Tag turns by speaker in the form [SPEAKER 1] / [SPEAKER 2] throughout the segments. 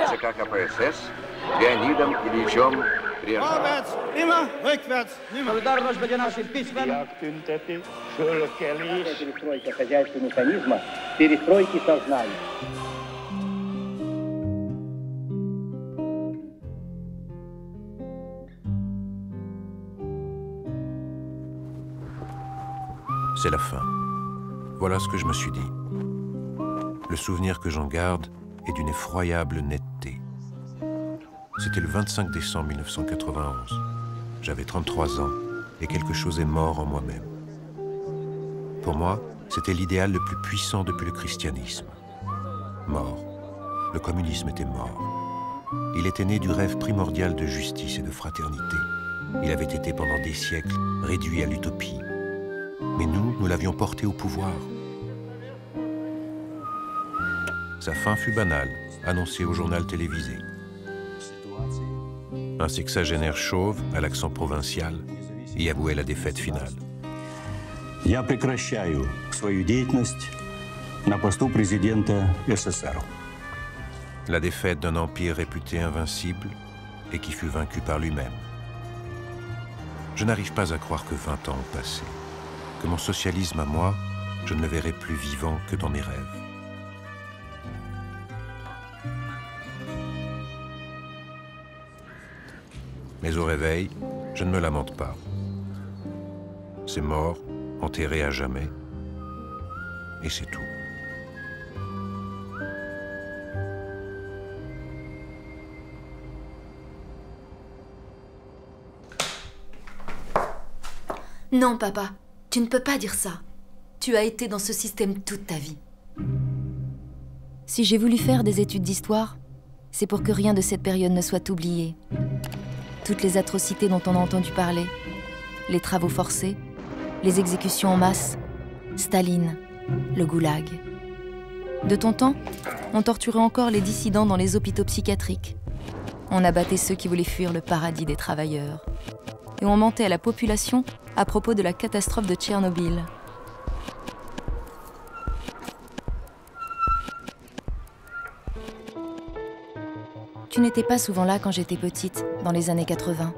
[SPEAKER 1] ЦК КПСС Леонидом Ильичем Брежневым.
[SPEAKER 2] Перестройка хозяйственного механизма, перестройки сознания.
[SPEAKER 3] C'est la fin. Voilà ce que je me suis dit. Le souvenir que j'en garde est d'une effroyable netteté. C'était le 25 décembre 1991. J'avais 33 ans et quelque chose est mort en moi-même. Pour moi, c'était l'idéal le plus puissant depuis le christianisme. Mort. Le communisme était mort. Il était né du rêve primordial de justice et de fraternité. Il avait été pendant des siècles réduit à l'utopie. Mais nous l'avions porté au pouvoir. Sa fin fut banale, annoncée au journal télévisé. Un sexagénaire chauve, à l'accent provincial, y avouait la défaite finale.
[SPEAKER 4] Я прекращаю свою деятельность на посту президента СССР.
[SPEAKER 3] La défaite d'un empire réputé invincible et qui fut vaincu par lui-même. Je n'arrive pas à croire que 20 ans ont passé, que mon socialisme à moi, je ne le verrai plus vivant que dans mes rêves. Mais au réveil, je ne me lamente pas. C'est mort, enterré à jamais, et c'est tout.
[SPEAKER 5] Non, papa, tu ne peux pas dire ça. Tu as été dans ce système toute ta vie.
[SPEAKER 6] Si j'ai voulu faire des études d'histoire, c'est pour que rien de cette période ne soit oublié. Toutes les atrocités dont on a entendu parler, les travaux forcés, les exécutions en masse, Staline, le goulag. De ton temps, on torturait encore les dissidents dans les hôpitaux psychiatriques. On abattait ceux qui voulaient fuir le paradis des travailleurs. Et on mentait à la population à propos de la catastrophe de Tchernobyl. Tu n'étais pas souvent là quand j'étais petite, dans les années 80.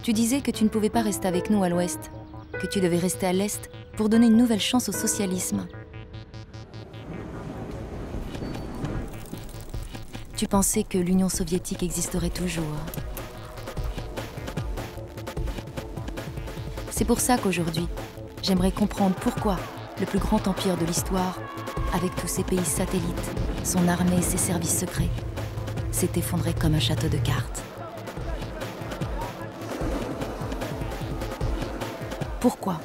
[SPEAKER 6] Tu disais que tu ne pouvais pas rester avec nous à l'ouest, que tu devais rester à l'est pour donner une nouvelle chance au socialisme. Tu pensais que l'Union soviétique existerait toujours. C'est pour ça qu'aujourd'hui, j'aimerais comprendre pourquoi le plus grand empire de l'histoire, avec tous ses pays satellites, son armée et ses services secrets, s'est effondré comme un château de cartes. Pourquoi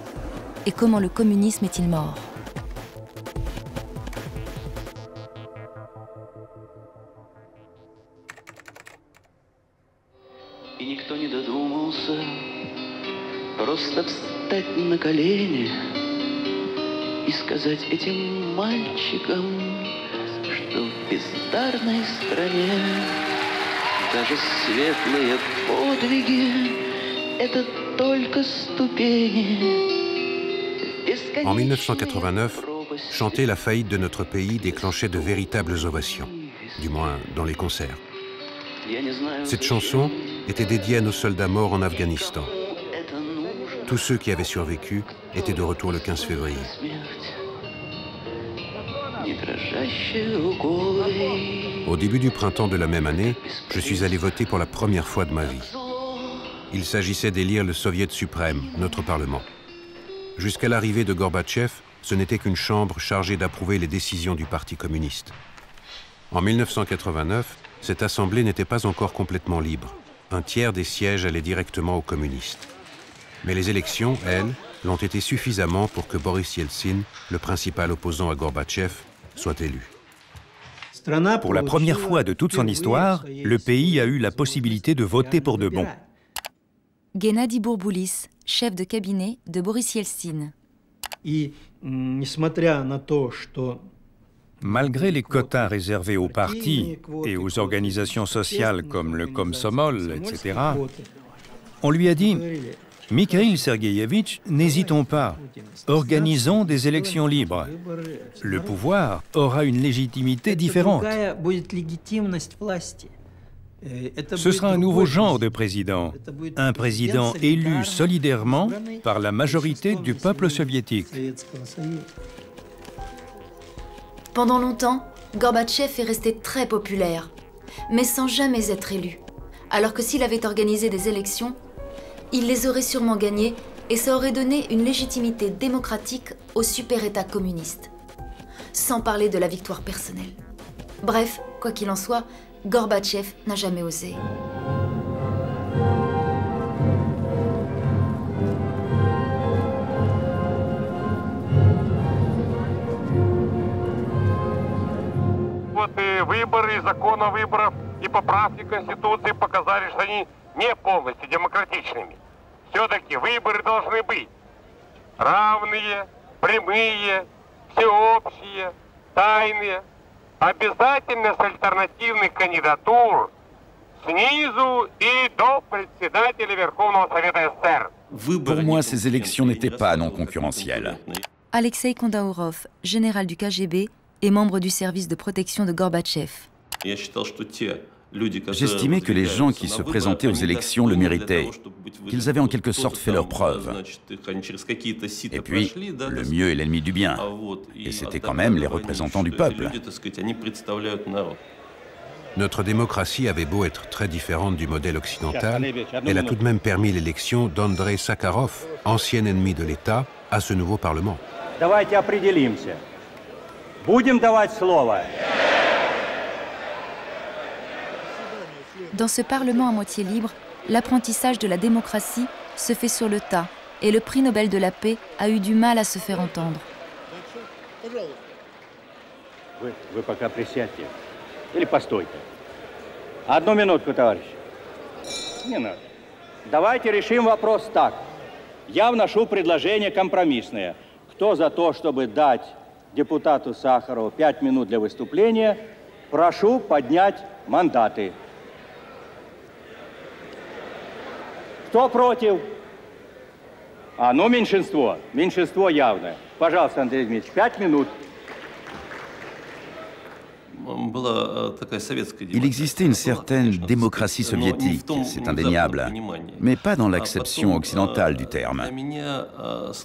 [SPEAKER 6] et comment le communisme est-il mort?
[SPEAKER 7] И никто не додумался просто встать на колени и сказать этим мальчикам, что в бездарной стране даже светлые подвиги — это только ступени.
[SPEAKER 3] En 1989, chanter la faillite de notre pays déclenchait de véritables ovations, du moins dans les concerts. Cette chanson était dédiée à nos soldats morts en Afghanistan. Tous ceux qui avaient survécu étaient de retour le 15 février. Au début du printemps de la même année, je suis allé voter pour la première fois de ma vie. Il s'agissait d'élire le Soviet suprême, notre Parlement. Jusqu'à l'arrivée de Gorbatchev, ce n'était qu'une chambre chargée d'approuver les décisions du Parti communiste. En 1989, cette assemblée n'était pas encore complètement libre. Un tiers des sièges allaient directement aux communistes. Mais les élections, elles, l'ont été suffisamment pour que Boris Yeltsin, le principal opposant à Gorbatchev, soit élu.
[SPEAKER 8] Pour la première fois de toute son histoire, le pays a eu la possibilité de voter pour de bon.
[SPEAKER 6] Gennady Bourboulis, chef de cabinet de Boris Yeltsin.
[SPEAKER 8] Malgré les quotas réservés aux partis et aux organisations sociales comme le Komsomol, etc., on lui a dit Mikhail Sergueyevitch, n'hésitons pas. Organisons des élections libres. Le pouvoir aura une légitimité différente. Ce sera un nouveau genre de président. Un président élu solidairement par la majorité du peuple soviétique.
[SPEAKER 5] Pendant longtemps, Gorbatchev est resté très populaire, mais sans jamais être élu. Alors que s'il avait organisé des élections, il les aurait sûrement gagnées et ça aurait donné une légitimité démocratique au super-État communiste. Sans parler de la victoire personnelle. Bref, quoi qu'il en soit, Gorbatchev n'a jamais osé.
[SPEAKER 9] Вот и выборы, и закон о выборах, и поправки Конституции показали, что они не полностью демократичными. Все-таки выборы должны быть равные, прямые, всеобщие, тайные, обязательно с альтернативных кандидатур снизу и до председателя Верховного Совета СССР.
[SPEAKER 10] Pour moi, ces élections n'étaient pas non concurrentielles.
[SPEAKER 6] Alexei Kondaourov, général du KGB et membre du service de protection de Gorbatchev.
[SPEAKER 10] J'estimais que les gens qui se présentaient aux élections le méritaient, qu'ils avaient en quelque sorte fait leurs preuves. Et puis, le mieux est l'ennemi du bien. Et c'était quand même les représentants du peuple.
[SPEAKER 3] Notre démocratie avait beau être très différente du modèle occidental, elle a tout de même permis l'élection d'Andrei Sakharov, ancien ennemi de l'État, à ce nouveau Parlement.
[SPEAKER 2] Давайте определимся. Будем давать слово.
[SPEAKER 6] Dans ce Parlement à moitié libre, l'apprentissage de la démocratie se fait sur le tas et le prix Nobel de la paix a eu du mal à se faire entendre.
[SPEAKER 2] Вы пока присядьте. Или постойте. Одну минутку, товарищ. Не надо. Давайте решим вопрос так. Я вношу предложение компромиссное. Кто за то, чтобы дать депутату Сахарову 5 минут для выступления, прошу поднять мандаты. Кто против? Ну, меньшинство. Меньшинство явное. Пожалуйста, Андрей Дмитриевич, 5 минут.
[SPEAKER 10] Il existait une certaine démocratie soviétique, c'est indéniable, mais pas dans l'acception occidentale du terme.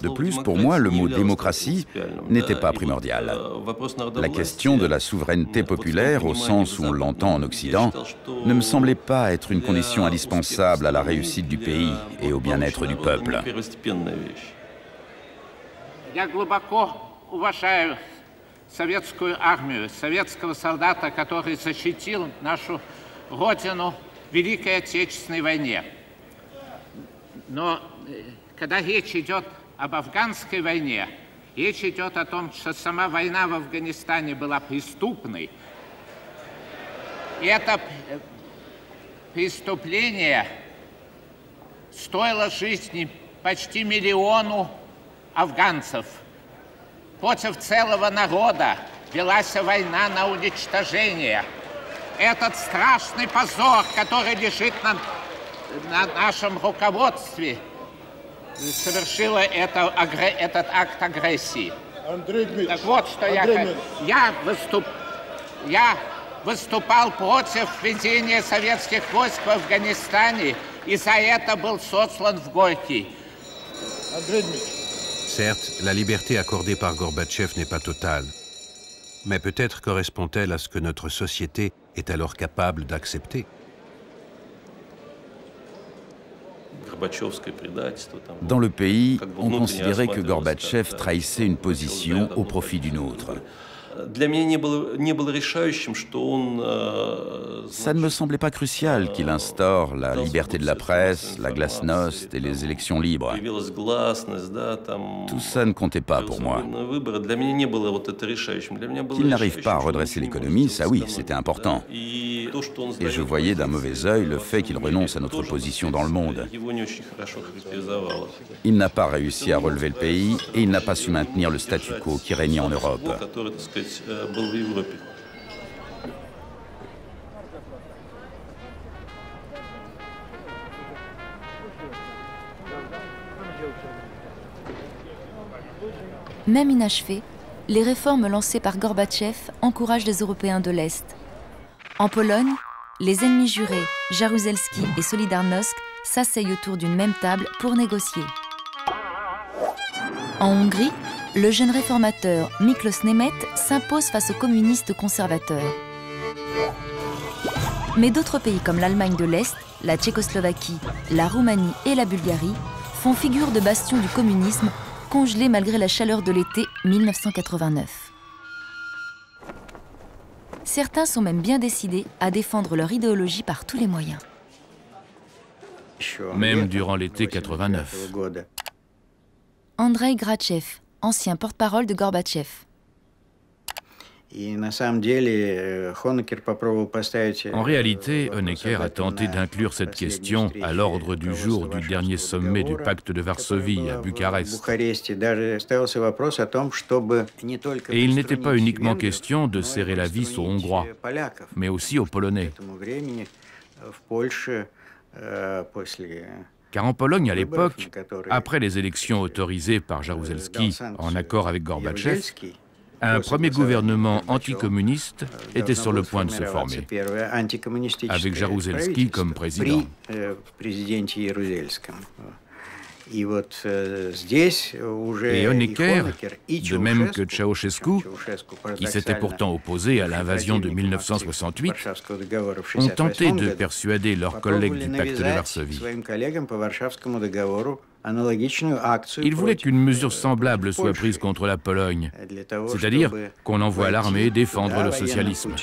[SPEAKER 10] De plus, pour moi, le mot démocratie n'était pas primordial. La question de la souveraineté populaire, au sens où on l'entend en Occident, ne me semblait pas être une condition indispensable à la réussite du pays et au bien-être du peuple.
[SPEAKER 11] Советскую армию, советского солдата, который защитил нашу Родину в Великой Отечественной войне. Но когда речь идет об афганской войне, речь идет о том, что сама война в Афганистане была преступной. И это преступление стоило жизни почти 1 миллиону афганцев. Против целого народа велась война на уничтожение. Этот страшный позор, который лежит на нашем руководстве, совершило этот акт агрессии. Так вот, что я выступал против введения советских войск в Афганистане, и за это был сослан в Горький.
[SPEAKER 3] Certes, la liberté accordée par Gorbatchev n'est pas totale, mais peut-être correspond-elle à ce que notre société est alors capable d'accepter.
[SPEAKER 10] Dans le pays, on considérait que Gorbatchev trahissait une position au profit d'une autre. Ça ne me semblait pas crucial qu'il instaure la liberté de la presse, la glasnost et les élections libres. Tout ça ne comptait pas pour moi. Qu'il n'arrive pas à redresser l'économie, ça oui, c'était important. Et je voyais d'un mauvais œil le fait qu'il renonce à notre position dans le monde. Il n'a pas réussi à relever le pays et il n'a pas su maintenir le statu quo qui régnait en Europe.
[SPEAKER 7] Был в Европе.
[SPEAKER 6] Même inachevées, les réformes lancées par Gorbatchev encouragent les Européens de l'Est. En Pologne, les ennemis jurés, Jaruzelski et Solidarnosc, s'asseyent autour d'une même table pour négocier. En Hongrie, le jeune réformateur Miklos Németh s'impose face aux communistes conservateurs. Mais d'autres pays comme l'Allemagne de l'Est, la Tchécoslovaquie, la Roumanie et la Bulgarie font figure de bastion du communisme, congelés malgré la chaleur de l'été 1989. Certains sont même bien décidés à défendre leur idéologie par tous les moyens.
[SPEAKER 12] Même durant l'été 89.
[SPEAKER 6] Andrei Grachev, ancien porte-parole de Gorbatchev.
[SPEAKER 12] En réalité, Honecker a tenté d'inclure cette question à l'ordre du jour du dernier sommet du pacte de Varsovie à Bucarest. Et il n'était pas uniquement question de serrer la vis aux Hongrois, mais aussi aux Polonais. Car en Pologne, à l'époque, après les élections autorisées par Jaruzelski en accord avec Gorbatchev, un premier gouvernement anticommuniste était sur le point de se former, avec Jaruzelski comme président. Et Honecker, de même que Ceausescu, qui s'était pourtant opposé à l'invasion de 1968, ont tenté de persuader leurs collègues du pacte de Varsovie. Ils voulaient qu'une mesure semblable soit prise contre la Pologne, c'est-à-dire qu'on envoie l'armée défendre le socialisme.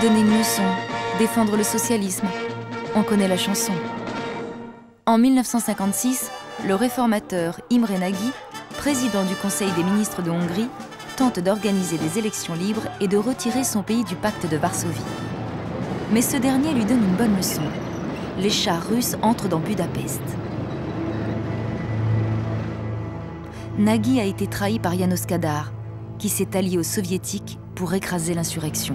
[SPEAKER 6] Donner une leçon, défendre le socialisme. On connaît la chanson. En 1956, le réformateur Imre Nagy, président du Conseil des ministres de Hongrie, tente d'organiser des élections libres et de retirer son pays du pacte de Varsovie. Mais ce dernier lui donne une bonne leçon. Les chars russes entrent dans Budapest. Nagy a été trahi par János Kádár, qui s'est allié aux soviétiques pour écraser l'insurrection.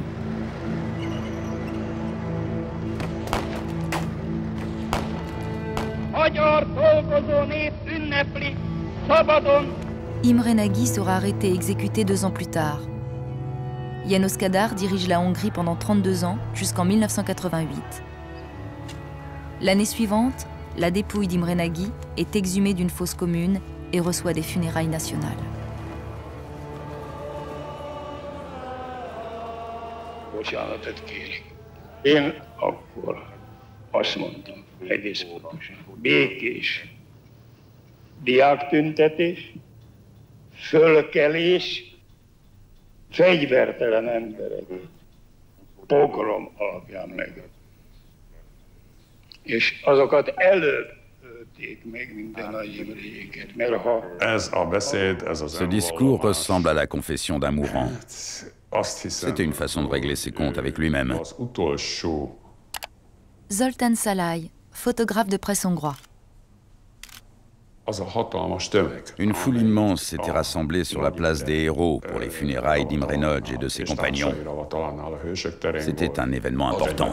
[SPEAKER 6] Imre Nagy sera arrêté et exécuté 2 ans plus tard. János Kádár dirige la Hongrie pendant 32 ans, jusqu'en 1988. L'année suivante, la dépouille d'Imre Nagy est exhumée d'une fosse commune et reçoit des funérailles nationales.
[SPEAKER 13] Én akkor azt mondtam, egész pontosan, békés diáktüntetés, fölkelés, fegyvertelen emberek pogrom alapján meg. És azokat előbb ölték meg minden nagy Imréjéket, mert ha...
[SPEAKER 10] Ce discours ressemble à la confession d'un mourant. C'était une façon de régler ses comptes avec lui-même.
[SPEAKER 6] Zoltán Szalay, photographe de presse hongrois.
[SPEAKER 10] Une foule immense s'était rassemblée sur la place des héros pour les funérailles d'Imre Nagy et de ses compagnons. C'était un événement important.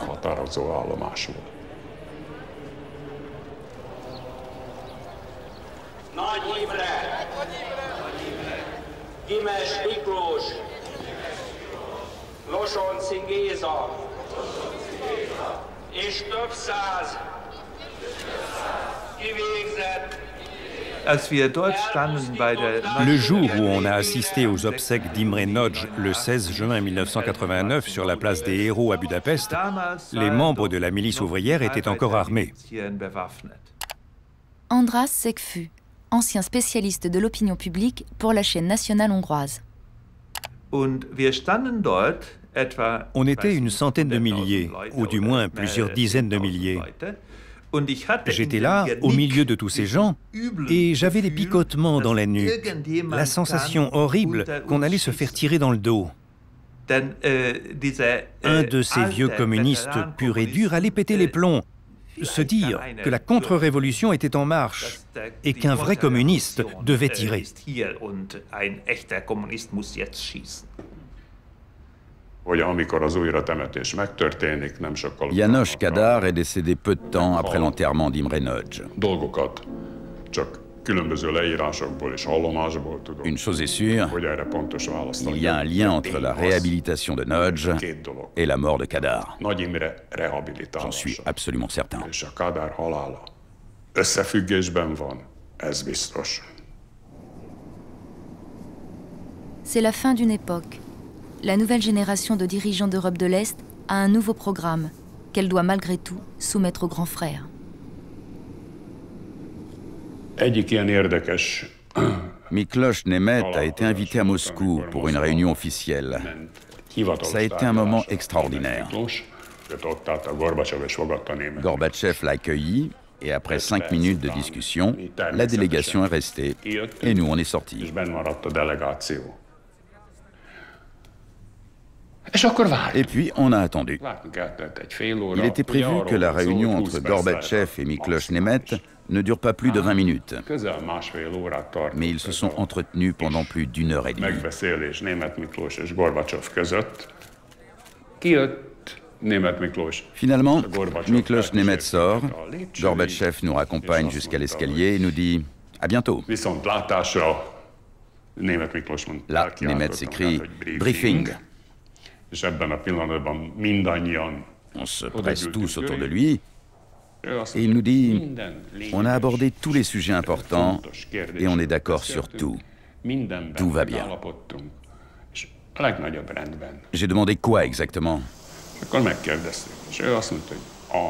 [SPEAKER 14] Nagy Imre, Gimes Miklós, Losonczy Géza, és több száz kivégzett.
[SPEAKER 8] Le jour où on a assisté aux obsèques d'Imre Nagy le 16 juin 1989 sur la place des Héros à Budapest, les membres de la milice ouvrière étaient encore armés.
[SPEAKER 6] András Szegfű, ancien spécialiste de l'opinion publique pour la chaîne nationale hongroise.
[SPEAKER 8] On était une centaine de milliers, ou du moins plusieurs dizaines de milliers. J'étais là, au milieu de tous ces gens, et j'avais des picotements dans la nuque, la sensation horrible qu'on allait se faire tirer dans le dos. Un de ces vieux communistes purs et durs allait péter les plombs, se dire que la contre-révolution était en marche et qu'un vrai communiste devait tirer.
[SPEAKER 10] János Kádár est décédé peu de temps après l'enterrement d'Imre Nagy. Une chose est sûre, il y a un lien entre la réhabilitation de Nagy et la mort de Kádár. J'en suis absolument certain.
[SPEAKER 6] C'est la fin d'une époque. La nouvelle génération de dirigeants d'Europe de l'Est a un nouveau programme qu'elle doit malgré tout soumettre aux grands frères.
[SPEAKER 10] Miklos Németh a été invité à Moscou pour une réunion officielle. Ça a été un moment extraordinaire. Gorbatchev l'a accueilli et après 5 minutes de discussion, la délégation est restée et nous on est sortis. Et puis, on a attendu. Il était prévu que la réunion entre Gorbatchev et Miklos Németh ne dure pas plus de 20 minutes. Mais ils se sont entretenus pendant plus d'1 heure et demie. Finalement, Miklos Németh sort, Gorbatchev nous raccompagne jusqu'à l'escalier et nous dit « À bientôt ». Là, Németh s'écrie « Briefing ». On se presse tous autour de lui et il nous dit « On a abordé tous les sujets importants et on est d'accord sur tout. Tout va bien. » J'ai demandé quoi exactement?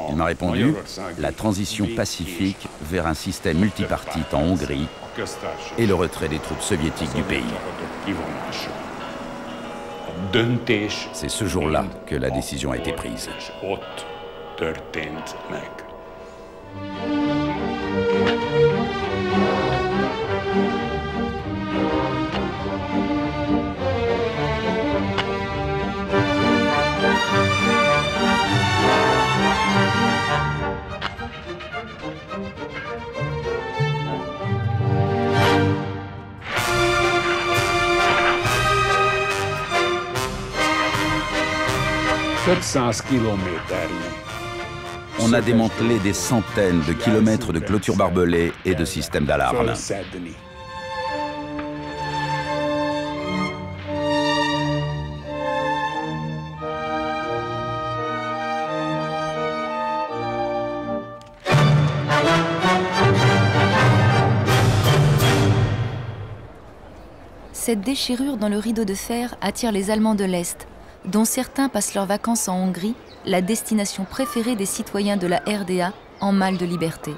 [SPEAKER 10] Il m'a répondu « La transition pacifique vers un système multipartite en Hongrie et le retrait des troupes soviétiques du pays. » C'est ce jour-là que la décision a été prise. On a démantelé des centaines de kilomètres de clôtures barbelées et de systèmes d'alarme.
[SPEAKER 6] Cette déchirure dans le rideau de fer attire les Allemands de l'Est, dont certains passent leurs vacances en Hongrie, la destination préférée des citoyens de la RDA en mal de liberté.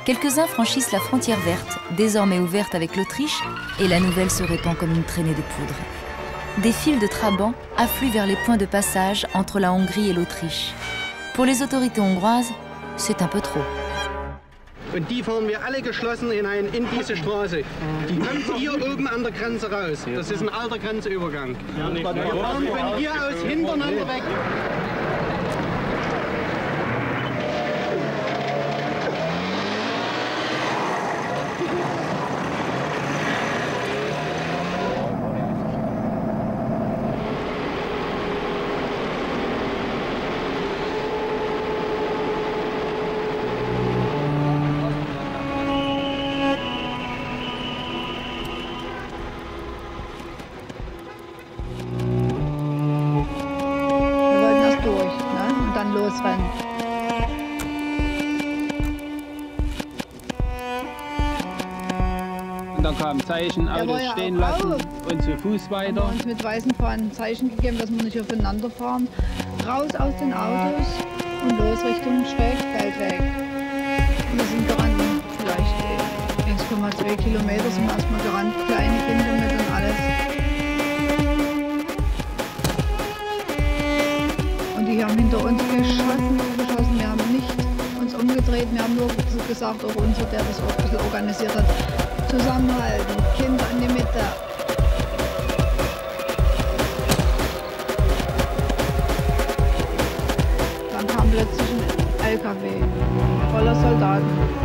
[SPEAKER 6] Quelques-uns franchissent la frontière verte, désormais ouverte avec l'Autriche, et la nouvelle se répand comme une traînée de poudre. Des files de trabants affluent vers les points de passage entre la Hongrie et l'Autriche. Pour les autorités hongroises, c'est un peu trop.
[SPEAKER 15] Und die fahren wir alle geschlossen in diese Straße. Die kommt hier oben an der Grenze raus. Das ist ein alter Grenzübergang. Wir fahren von hier aus hintereinander weg.
[SPEAKER 16] Zeichen, Autos stehen lassen und zu Fuß weiter.
[SPEAKER 17] Wir haben uns mit weißen Fahnen Zeichen gegeben, dass wir nicht aufeinander fahren. Raus aus den Autos und los Richtung Schrägfeldweg. Wir sind gerannt, vielleicht 1,2 Kilometer sind wir erstmal gerannt, kleine Kinder mit und alles. Und die haben hinter uns geschossen. Wir haben nicht uns umgedreht, wir haben nur gesagt, auch unser, der das auch ein bisschen organisiert hat, zusammenhalten, Kinder in die Mitte. Dann kam plötzlich ein LKW. Laden.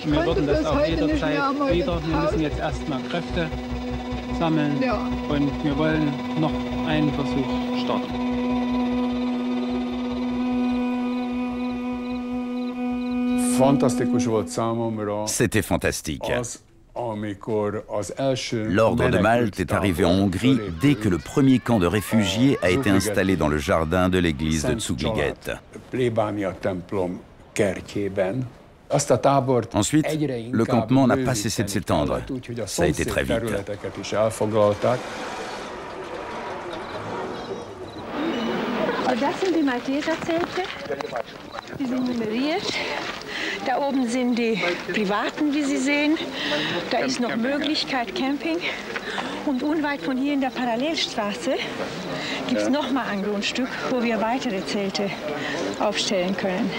[SPEAKER 16] Wir würden das auch jederzeit wieder. Wir müssen jetzt erstmal Kräfte sammeln und wir wollen noch einen Versuch starten.
[SPEAKER 10] C'était fantastique. L'ordre de Malte est arrivé en Hongrie dès que le premier camp de réfugiés a été installé dans le jardin de l'église de Zugliget. Ensuite, le campement n'a pas cessé de s'étendre. Ça a été très vite.
[SPEAKER 18] Das sind die Malteserzelte. Die sind nummeriert. Da oben sind die privaten, wie Sie sehen. Da ist noch Möglichkeit Camping. Und unweit von hier in der Parallelstraße gibt es nochmal ein Grundstück, wo wir weitere Zelte aufstellen können.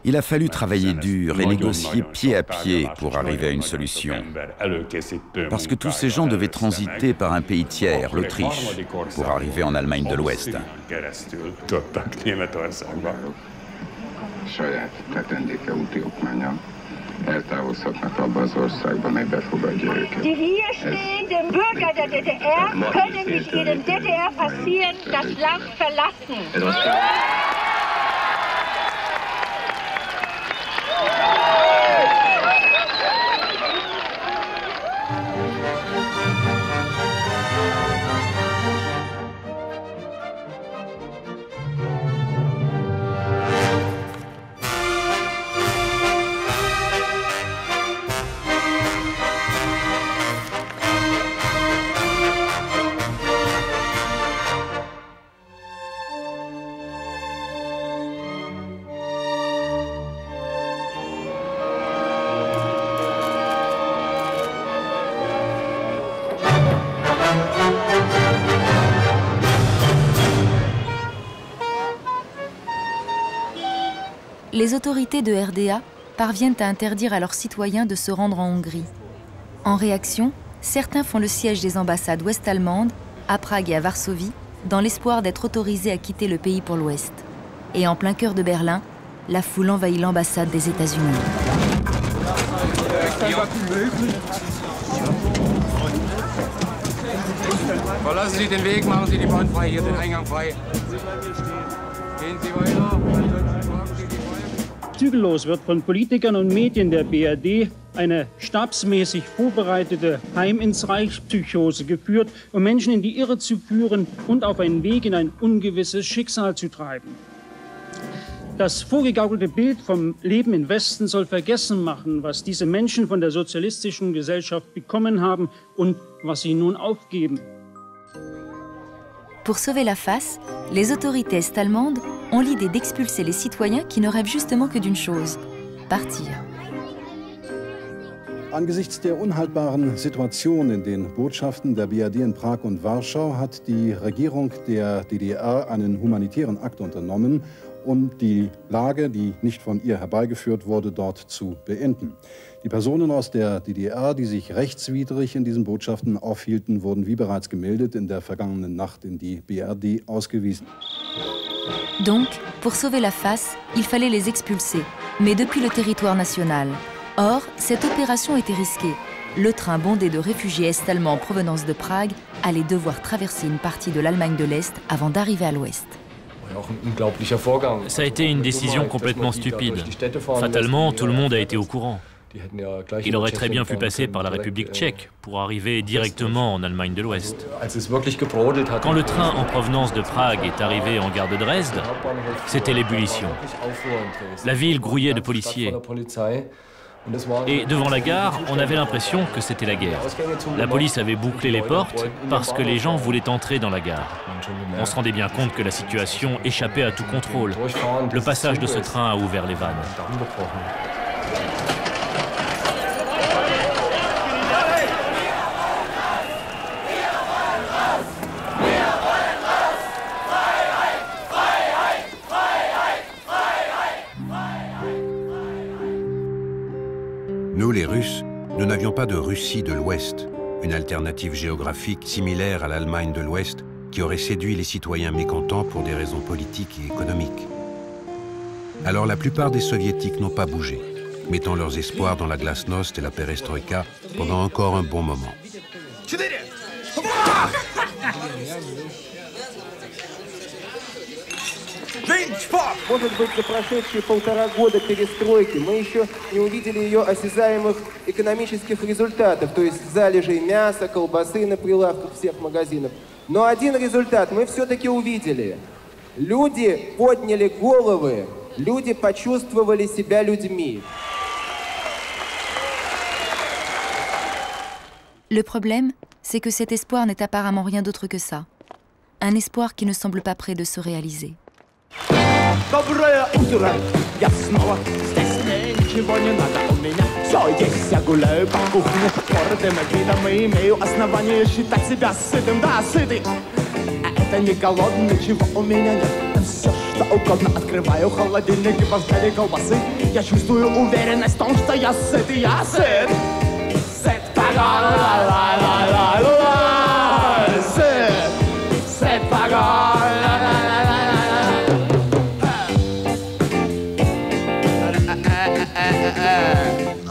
[SPEAKER 10] Il a fallu travailler dur et négocier pied à pied pour arriver à une solution. Parce que tous ces gens devaient transiter par un pays tiers, l'Autriche, pour arriver en Allemagne de l'Ouest.
[SPEAKER 18] Die hier stehenden Bürger der DDR können mit ihrem DDR-Passieren das Land verlassen.
[SPEAKER 6] Les autorités de RDA parviennent à interdire à leurs citoyens de se rendre en Hongrie. En réaction, certains font le siège des ambassades ouest-allemandes, à Prague et à Varsovie, dans l'espoir d'être autorisés à quitter le pays pour l'Ouest. Et en plein cœur de Berlin, la foule envahit l'ambassade des États-Unis.
[SPEAKER 19] Verlassen Sie den Weg, machen Sie die Bahn frei, hier den Eingang frei. Gehen Sie weiter.
[SPEAKER 20] Zügellos wird von Politikern und Medien der BRD eine stabsmäßig vorbereitete Heim ins Reich Psychose geführt, um Menschen in die Irre zu führen und auf einen Weg in ein ungewisses Schicksal zu treiben. Das vorgegaukelte Bild vom Leben im Westen soll vergessen machen, was diese Menschen von der sozialistischen Gesellschaft bekommen haben und was sie nun aufgeben.
[SPEAKER 6] Pour sauver la face, les autorités est-allemandes ont l'idée d'expulser les citoyens qui ne rêvent justement que d'une chose, partir.
[SPEAKER 21] Angesichts der unhaltbaren Situation in den Botschaften der BRD in Prag und Warschau hat die Regierung der DDR einen humanitären Akt unternommen, um die Lage, die nicht von ihr herbeigeführt wurde, dort zu beenden. Die Personen aus der DDR, die sich rechtswidrig in diesen Botschaften aufhielten, wurden wie bereits gemeldet in der vergangenen Nacht in die BRD ausgewiesen.
[SPEAKER 6] Donc, pour sauver la face, il fallait les expulser, mais depuis le territoire national. Or, cette opération était risquée. Le train bondé de réfugiés est-allemands en provenance de Prague allait devoir traverser une partie de l'Allemagne de l'Est avant d'arriver à l'Ouest.
[SPEAKER 22] Ça a été une décision complètement stupide. Fatalement, tout le monde a été au courant. Il aurait très bien pu passer par la République tchèque pour arriver directement en Allemagne de l'Ouest. Quand le train en provenance de Prague est arrivé en gare de Dresde, c'était l'ébullition. La ville grouillait de policiers. Et devant la gare, on avait l'impression que c'était la guerre. La police avait bouclé les portes parce que les gens voulaient entrer dans la gare. On se rendait bien compte que la situation échappait à tout contrôle. Le passage de ce train a ouvert les vannes.
[SPEAKER 3] pas de Russie de l'Ouest, une alternative géographique similaire à l'Allemagne de l'Ouest qui aurait séduit les citoyens mécontents pour des raisons politiques et économiques. Alors la plupart des soviétiques n'ont pas bougé, mettant leurs espoirs dans la glasnost et la perestroïka pendant encore un bon moment.
[SPEAKER 1] Может быть, за прошедшие 1,5 года перестройки мы еще не увидели ее осязаемых экономических результатов, то есть залежей мяса, колбасы на прилавках всех магазинов. Но один результат мы все-таки увидели. Люди подняли головы, люди почувствовали себя людьми.
[SPEAKER 6] Le problème, c'est que cet espoir n'est apparemment rien d'autre que ça. Un espoir qui ne semble pas près de se réaliser.
[SPEAKER 1] Доброе утро! Я снова здесь, мне ничего не надо, у меня все есть. Я гуляю по кухне, гордым видом и имею основание считать себя сытым, да, сытый. А это не голодный, ничего у меня нет. Все, что угодно, открываю холодильник и во взгляде колбасы я чувствую уверенность в том, что я сыт, и я сыт. Сыт, погон, сыт, сыт, погон.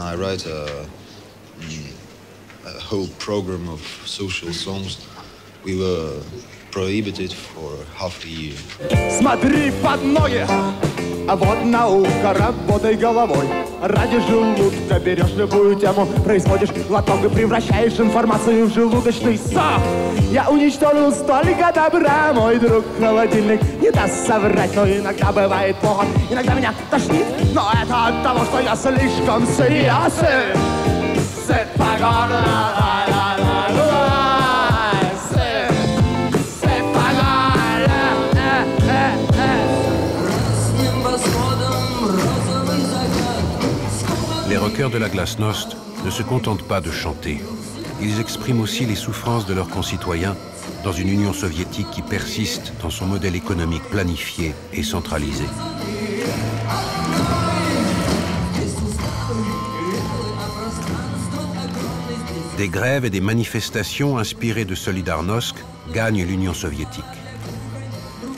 [SPEAKER 4] I write a whole program of social songs. We were prohibited for half a year.
[SPEAKER 1] Смотри под ноги, а вот наука, работай головой. Ради желудка берешь любую тему, производишь глоток и превращаешь информацию в желудочный сок. Я уничтожил столько добра, мой друг холодильник не даст соврать, но иногда бывает плохо, иногда меня тошнит, но это от того, что я слишком сыт. Сыт погона.
[SPEAKER 3] Les rockers de la glasnost ne se contentent pas de chanter. Ils expriment aussi les souffrances de leurs concitoyens dans une Union soviétique qui persiste dans son modèle économique planifié et centralisé. Des grèves et des manifestations inspirées de Solidarnosc gagnent l'Union soviétique.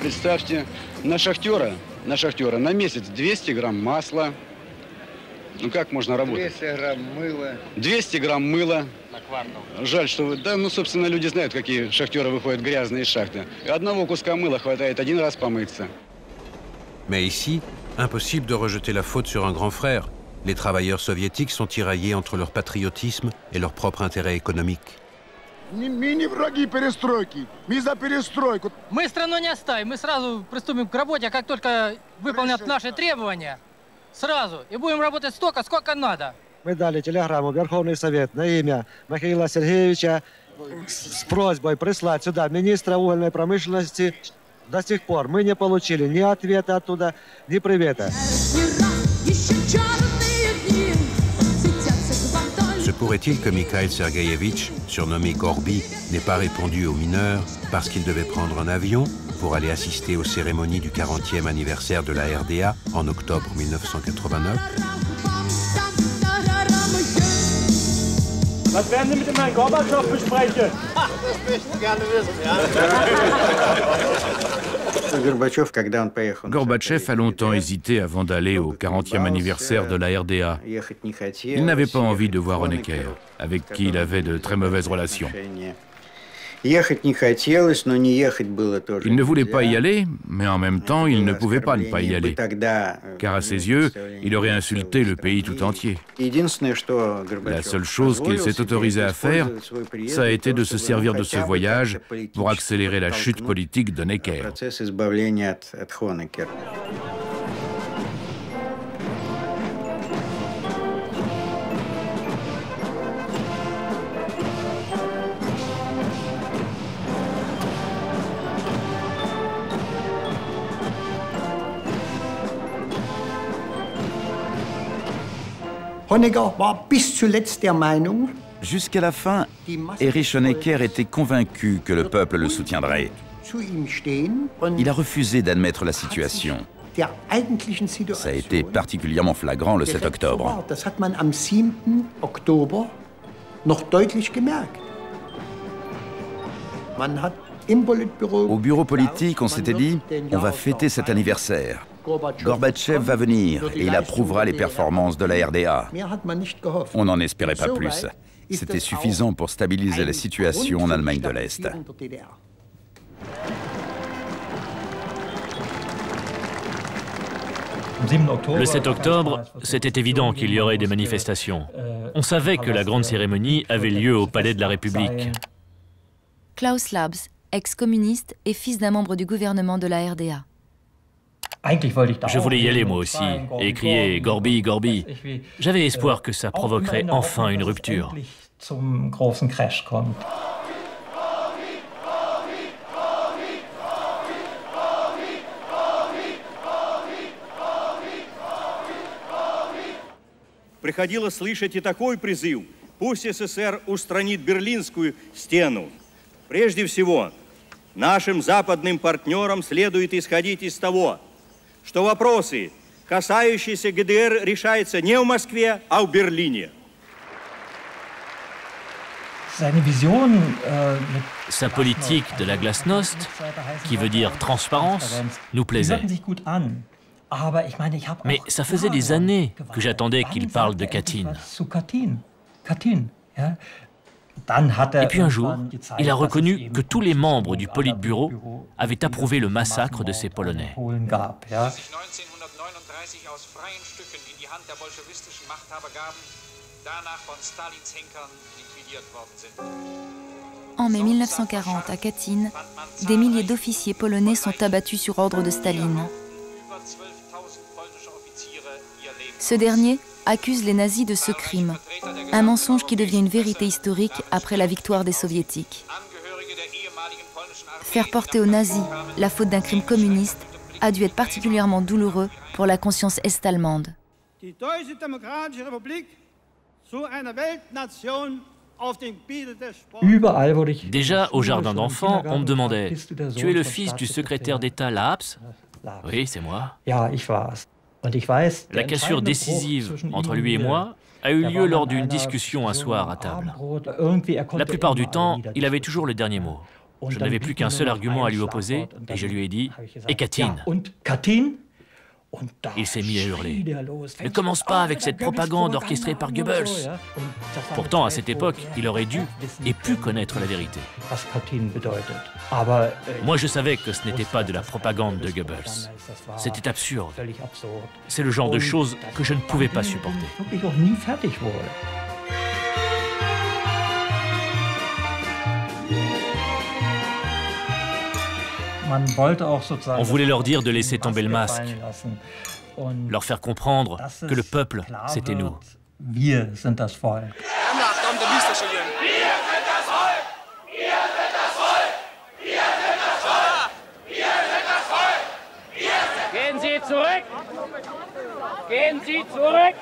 [SPEAKER 23] Представьте, на шахтера на месяц 200 грамм масла. Ну как можно работать? 200 грамм мыла. 200 грамм мыла. На квартал. Жаль, что вы... Да, ну, собственно, люди знают, какие шахтеры выходят грязные из шахты. И одного куска мыла хватает один раз помыться.
[SPEAKER 3] Mais ici, impossible de rejeter la faute sur un grand frère. Les travailleurs soviétiques sont tiraillés entre leur patriotisme et leur propre intérêt économique.
[SPEAKER 24] Мы не враги перестройки, мы за перестройку.
[SPEAKER 25] Мы страну не оставим, мы сразу приступим к работе, как только выполнят наши требования. Сразу. И будем работать столько, сколько надо.
[SPEAKER 26] Мы дали телеграмму в Верховный Совет на имя Михаила Сергеевича с просьбой прислать сюда министра угольной промышленности. До сих пор мы не получили ни ответа оттуда, ни привета.
[SPEAKER 3] Se pourrait-il que Mikhail Sergeyevitch, surnommé Gorby, n'ait pas répondu aux mineurs parce qu'il devait prendre un avion pour aller assister aux cérémonies du 40e anniversaire de la RDA en octobre 1989?
[SPEAKER 27] Was werden Sie mit dem Herrn Gorbatschow besprechen? Das möchte ich gerne wissen, ja?
[SPEAKER 12] Gorbatchev a longtemps hésité avant d'aller au 40e anniversaire de la RDA. Il n'avait pas envie de voir Honecker, avec qui il avait de très mauvaises relations. Il ne voulait pas y aller, mais en même temps, il ne pouvait pas ne pas y aller, car à ses yeux, il aurait insulté le pays tout entier. La seule chose qu'il s'est autorisé à faire, ça a été de se servir de ce voyage pour accélérer la chute politique de Necker.
[SPEAKER 10] Jusqu'à la fin, Erich Honecker était convaincu que le peuple le soutiendrait. Il a refusé d'admettre la situation. Ça a été particulièrement flagrant le 7 octobre.
[SPEAKER 2] noch deutlich gemerkt. Man hat
[SPEAKER 10] Au bureau politique, on s'était dit, on va fêter cet anniversaire. Gorbatchev va venir et il approuvera les performances de la RDA. On n'en espérait pas plus. C'était suffisant pour stabiliser la situation en Allemagne de l'Est.
[SPEAKER 22] Le 7 octobre, c'était évident qu'il y aurait des manifestations. On savait que la grande cérémonie avait lieu au Palais de la République.
[SPEAKER 6] Klaus Labs, ex-communiste et fils d'un membre du gouvernement de la RDA.
[SPEAKER 22] Je voulais y aller moi aussi, et crier « Gorbi, Gorbi ». J'avais espoir que ça provoquerait enfin une rupture.
[SPEAKER 5] Приходило слышать и такой призыв. Пусть СССР устранит Берлинскую стену. Прежде всего, нашим западным партнерам следует исходить из того, что вопросы, касающиеся ГДР, решаются не в Москве, а в Берлине.
[SPEAKER 22] Sa politique de la glasnost, qui veut dire transparence, nous plaisait. Mais ça faisait des années que j'attendais qu'il parle de Katyn. Et puis un jour, il a reconnu que tous les membres du Politburo avaient approuvé le massacre de ces Polonais.
[SPEAKER 6] En mai 1940, à Katyn, des milliers d'officiers polonais sont abattus sur ordre de Staline. Ce dernier accuse les nazis de ce crime, un mensonge qui devient une vérité historique après la victoire des soviétiques. Faire porter aux nazis la faute d'un crime communiste a dû être particulièrement douloureux pour la conscience est-allemande.
[SPEAKER 22] Déjà, au jardin d'enfants, on me demandait « Tu es le fils du secrétaire d'État Labs ?» Oui, c'est moi. La cassure décisive entre lui et moi a eu lieu lors d'une discussion un soir à table. La plupart du temps, il avait toujours le dernier mot. Je n'avais plus qu'un seul argument à lui opposer et je lui ai dit « Et Katyn ?» Il s'est mis à hurler. « Ne commence pas avec cette propagande orchestrée par Goebbels !» Pourtant, à cette époque, il aurait dû et pu connaître la vérité. Moi, je savais que ce n'était pas de la propagande de Goebbels. C'était absurde. C'est le genre de choses que je ne pouvais pas supporter. On voulait leur dire de laisser tomber le masque, leur faire comprendre que le peuple, c'était nous.
[SPEAKER 7] Gehen Sie zurück! Gehen Sie zurück!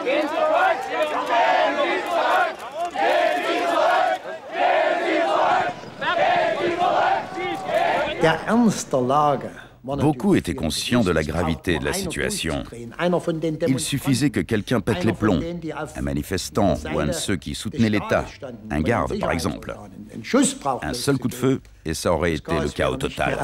[SPEAKER 7] Gehen Sie zurück!
[SPEAKER 10] Beaucoup étaient conscients de la gravité de la situation. Il suffisait que quelqu'un pète les plombs, un manifestant ou un de ceux qui soutenaient l'État, un garde par exemple. Un seul coup de feu et ça aurait été le chaos total.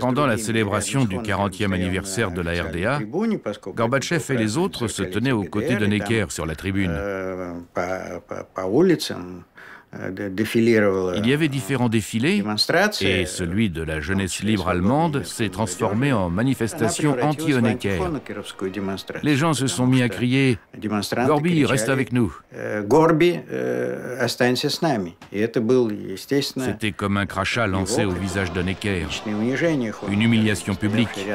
[SPEAKER 12] Pendant la célébration du 40e anniversaire de la RDA, Gorbatchev et les autres se tenaient aux côtés de Necker sur la tribune. Il y avait différents défilés et celui de la jeunesse libre allemande s'est transformé en manifestation anti-Honecker. Les gens se sont mis à crier « Gorbi, reste avec nous ». C'était comme un crachat lancé au visage d'Honecker, une humiliation publique.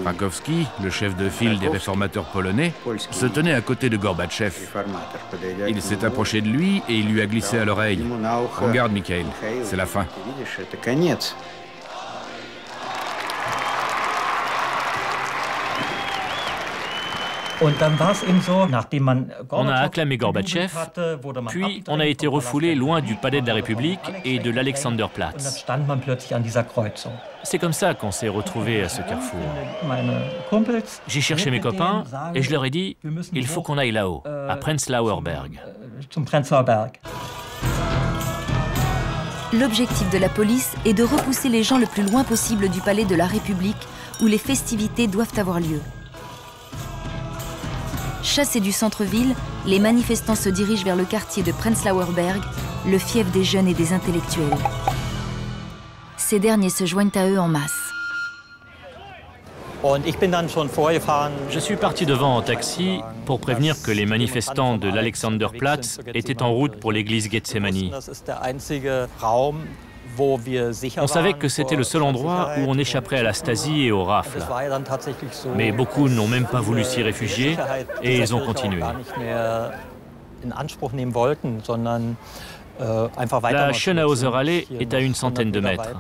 [SPEAKER 12] Rakowski, le chef de file des réformateurs polonais, se tenait à côté de Gorbatchev. Il s'est approché de lui et il lui a glissé à l'oreille. « Regarde, Mikhail, c'est la fin. »
[SPEAKER 22] On a acclamé Gorbatchev, puis on a été refoulé loin du palais de la République et de l'Alexanderplatz. C'est comme ça qu'on s'est retrouvés à ce carrefour. J'ai cherché mes copains et je leur ai dit « Il faut qu'on aille là-haut, à Prenzlauer Berg ».
[SPEAKER 6] L'objectif de la police est de repousser les gens le plus loin possible du palais de la République où les festivités doivent avoir lieu. Chassés du centre-ville, les manifestants se dirigent vers le quartier de Prenzlauer Berg, le fief des jeunes et des intellectuels. Ces derniers se joignent à eux en masse.
[SPEAKER 22] Je suis parti devant en taxi pour prévenir que les manifestants de l'Alexanderplatz étaient en route pour l'église Gethsemani. On savait que c'était le seul endroit où on échapperait à la Stasi et aux rafles. Mais beaucoup n'ont même pas voulu s'y réfugier et ils ont continué. La Schönhauser Allee est à une centaine de mètres.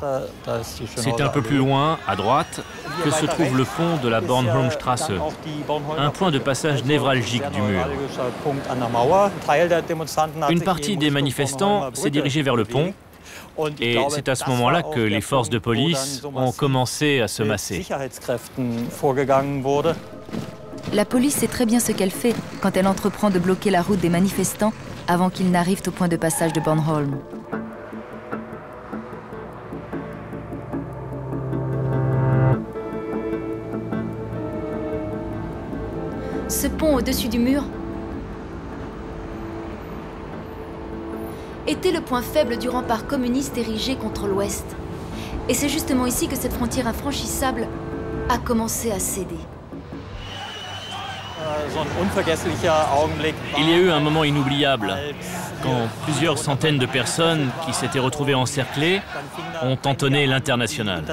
[SPEAKER 22] C'est un peu plus loin, à droite, que se trouve le pont de la Bornholmstrasse, un point de passage névralgique du mur. Une partie des manifestants s'est dirigée vers le pont, et c'est à ce moment-là que les forces de police ont commencé à se masser.
[SPEAKER 6] La police sait très bien ce qu'elle fait quand elle entreprend de bloquer la route des manifestants avant qu'ils n'arrivent au point de passage de Bornholm. Ce pont au-dessus du mur était le point faible du rempart communiste érigé contre l'Ouest. Et c'est justement ici que cette frontière infranchissable a commencé à céder.
[SPEAKER 22] Il y a eu un moment inoubliable, quand plusieurs centaines de personnes qui s'étaient retrouvées encerclées ont entonné l'Internationale.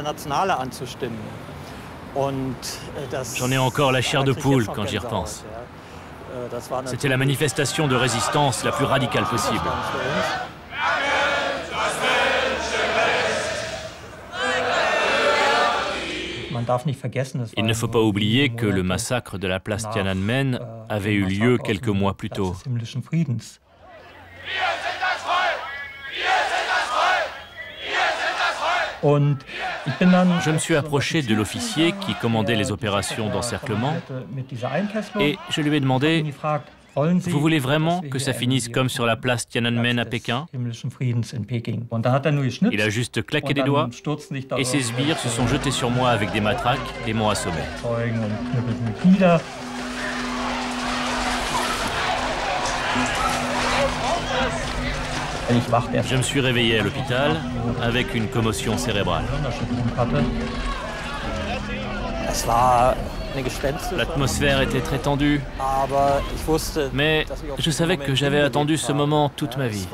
[SPEAKER 22] J'en ai encore la chair de poule quand j'y repense. C'était la manifestation de résistance la plus radicale possible. Il ne faut pas oublier que le massacre de la place Tiananmen avait eu lieu quelques mois plus tôt. Je me suis approché de l'officier qui commandait les opérations d'encerclement et je lui ai demandé « Vous voulez vraiment que ça finisse comme sur la place Tiananmen à Pékin ?» Il a juste claqué des doigts et ses sbires se sont jetés sur moi avec des matraques et m'ont assommé. Je me suis réveillé à l'hôpital avec une commotion cérébrale. L'atmosphère était très tendue, mais je savais que j'avais attendu ce moment toute ma vie.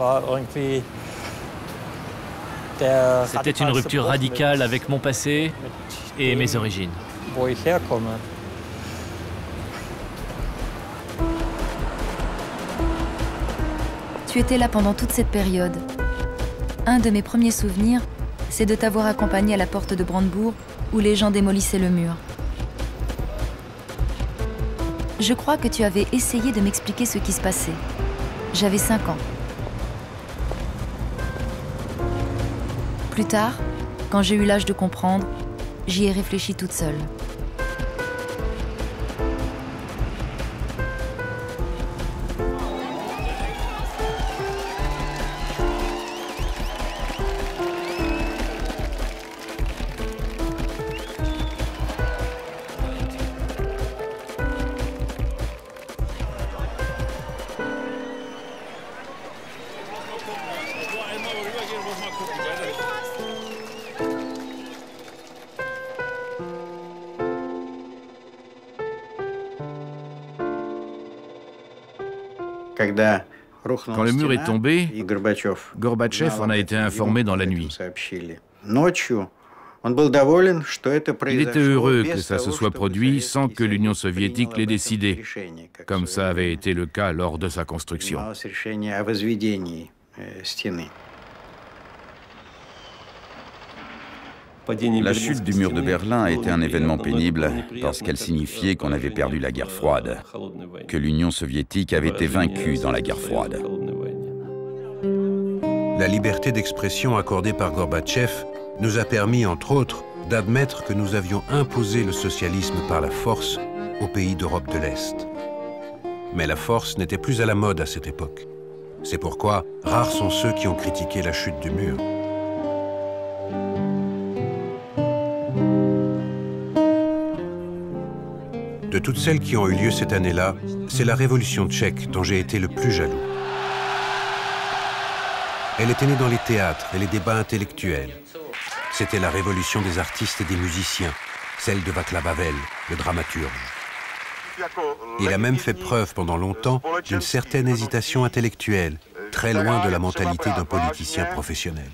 [SPEAKER 22] C'était une rupture radicale avec mon passé et mes origines.
[SPEAKER 6] Tu étais là pendant toute cette période. Un de mes premiers souvenirs, c'est de t'avoir accompagné à la porte de Brandebourg où les gens démolissaient le mur. Je crois que tu avais essayé de m'expliquer ce qui se passait. J'avais 5 ans. Plus tard, quand j'ai eu l'âge de comprendre, j'y ai réfléchi toute seule.
[SPEAKER 12] Quand le mur est tombé, Gorbatchev en a été informé dans la nuit. Il était heureux que ça se soit produit sans que l'Union soviétique l'ait décidé, comme ça avait été le cas lors de sa construction.
[SPEAKER 10] La chute du mur de Berlin a été un événement pénible parce qu'elle signifiait qu'on avait perdu la guerre froide, que l'Union soviétique avait été vaincue dans la guerre froide.
[SPEAKER 3] La liberté d'expression accordée par Gorbatchev nous a permis, entre autres, d'admettre que nous avions imposé le socialisme par la force aux pays d'Europe de l'Est. Mais la force n'était plus à la mode à cette époque. C'est pourquoi rares sont ceux qui ont critiqué la chute du mur. De toutes celles qui ont eu lieu cette année-là, c'est la révolution tchèque dont j'ai été le plus jaloux. Elle était née dans les théâtres et les débats intellectuels. C'était la révolution des artistes et des musiciens, celle de Václav Havel, le dramaturge. Il a même fait preuve pendant longtemps d'une certaine hésitation intellectuelle, très loin de la mentalité d'un politicien professionnel.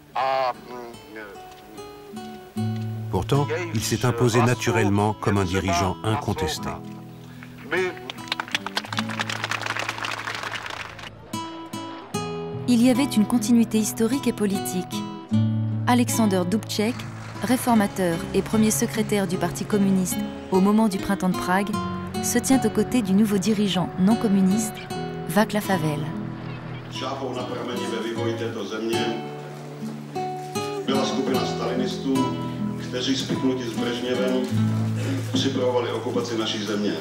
[SPEAKER 3] Pourtant, il s'est imposé naturellement comme un dirigeant incontesté.
[SPEAKER 6] Il y avait une continuité historique et politique. Alexander Dubček, réformateur et premier secrétaire du Parti communiste au moment du printemps de Prague, se tient aux côtés du nouveau dirigeant non communiste, Václav Havel.
[SPEAKER 2] Šápou na prameni ve vývoji této země byla skupina stalinistů, kteří spiknuti s Brežněvem připravovali okupaci naší země.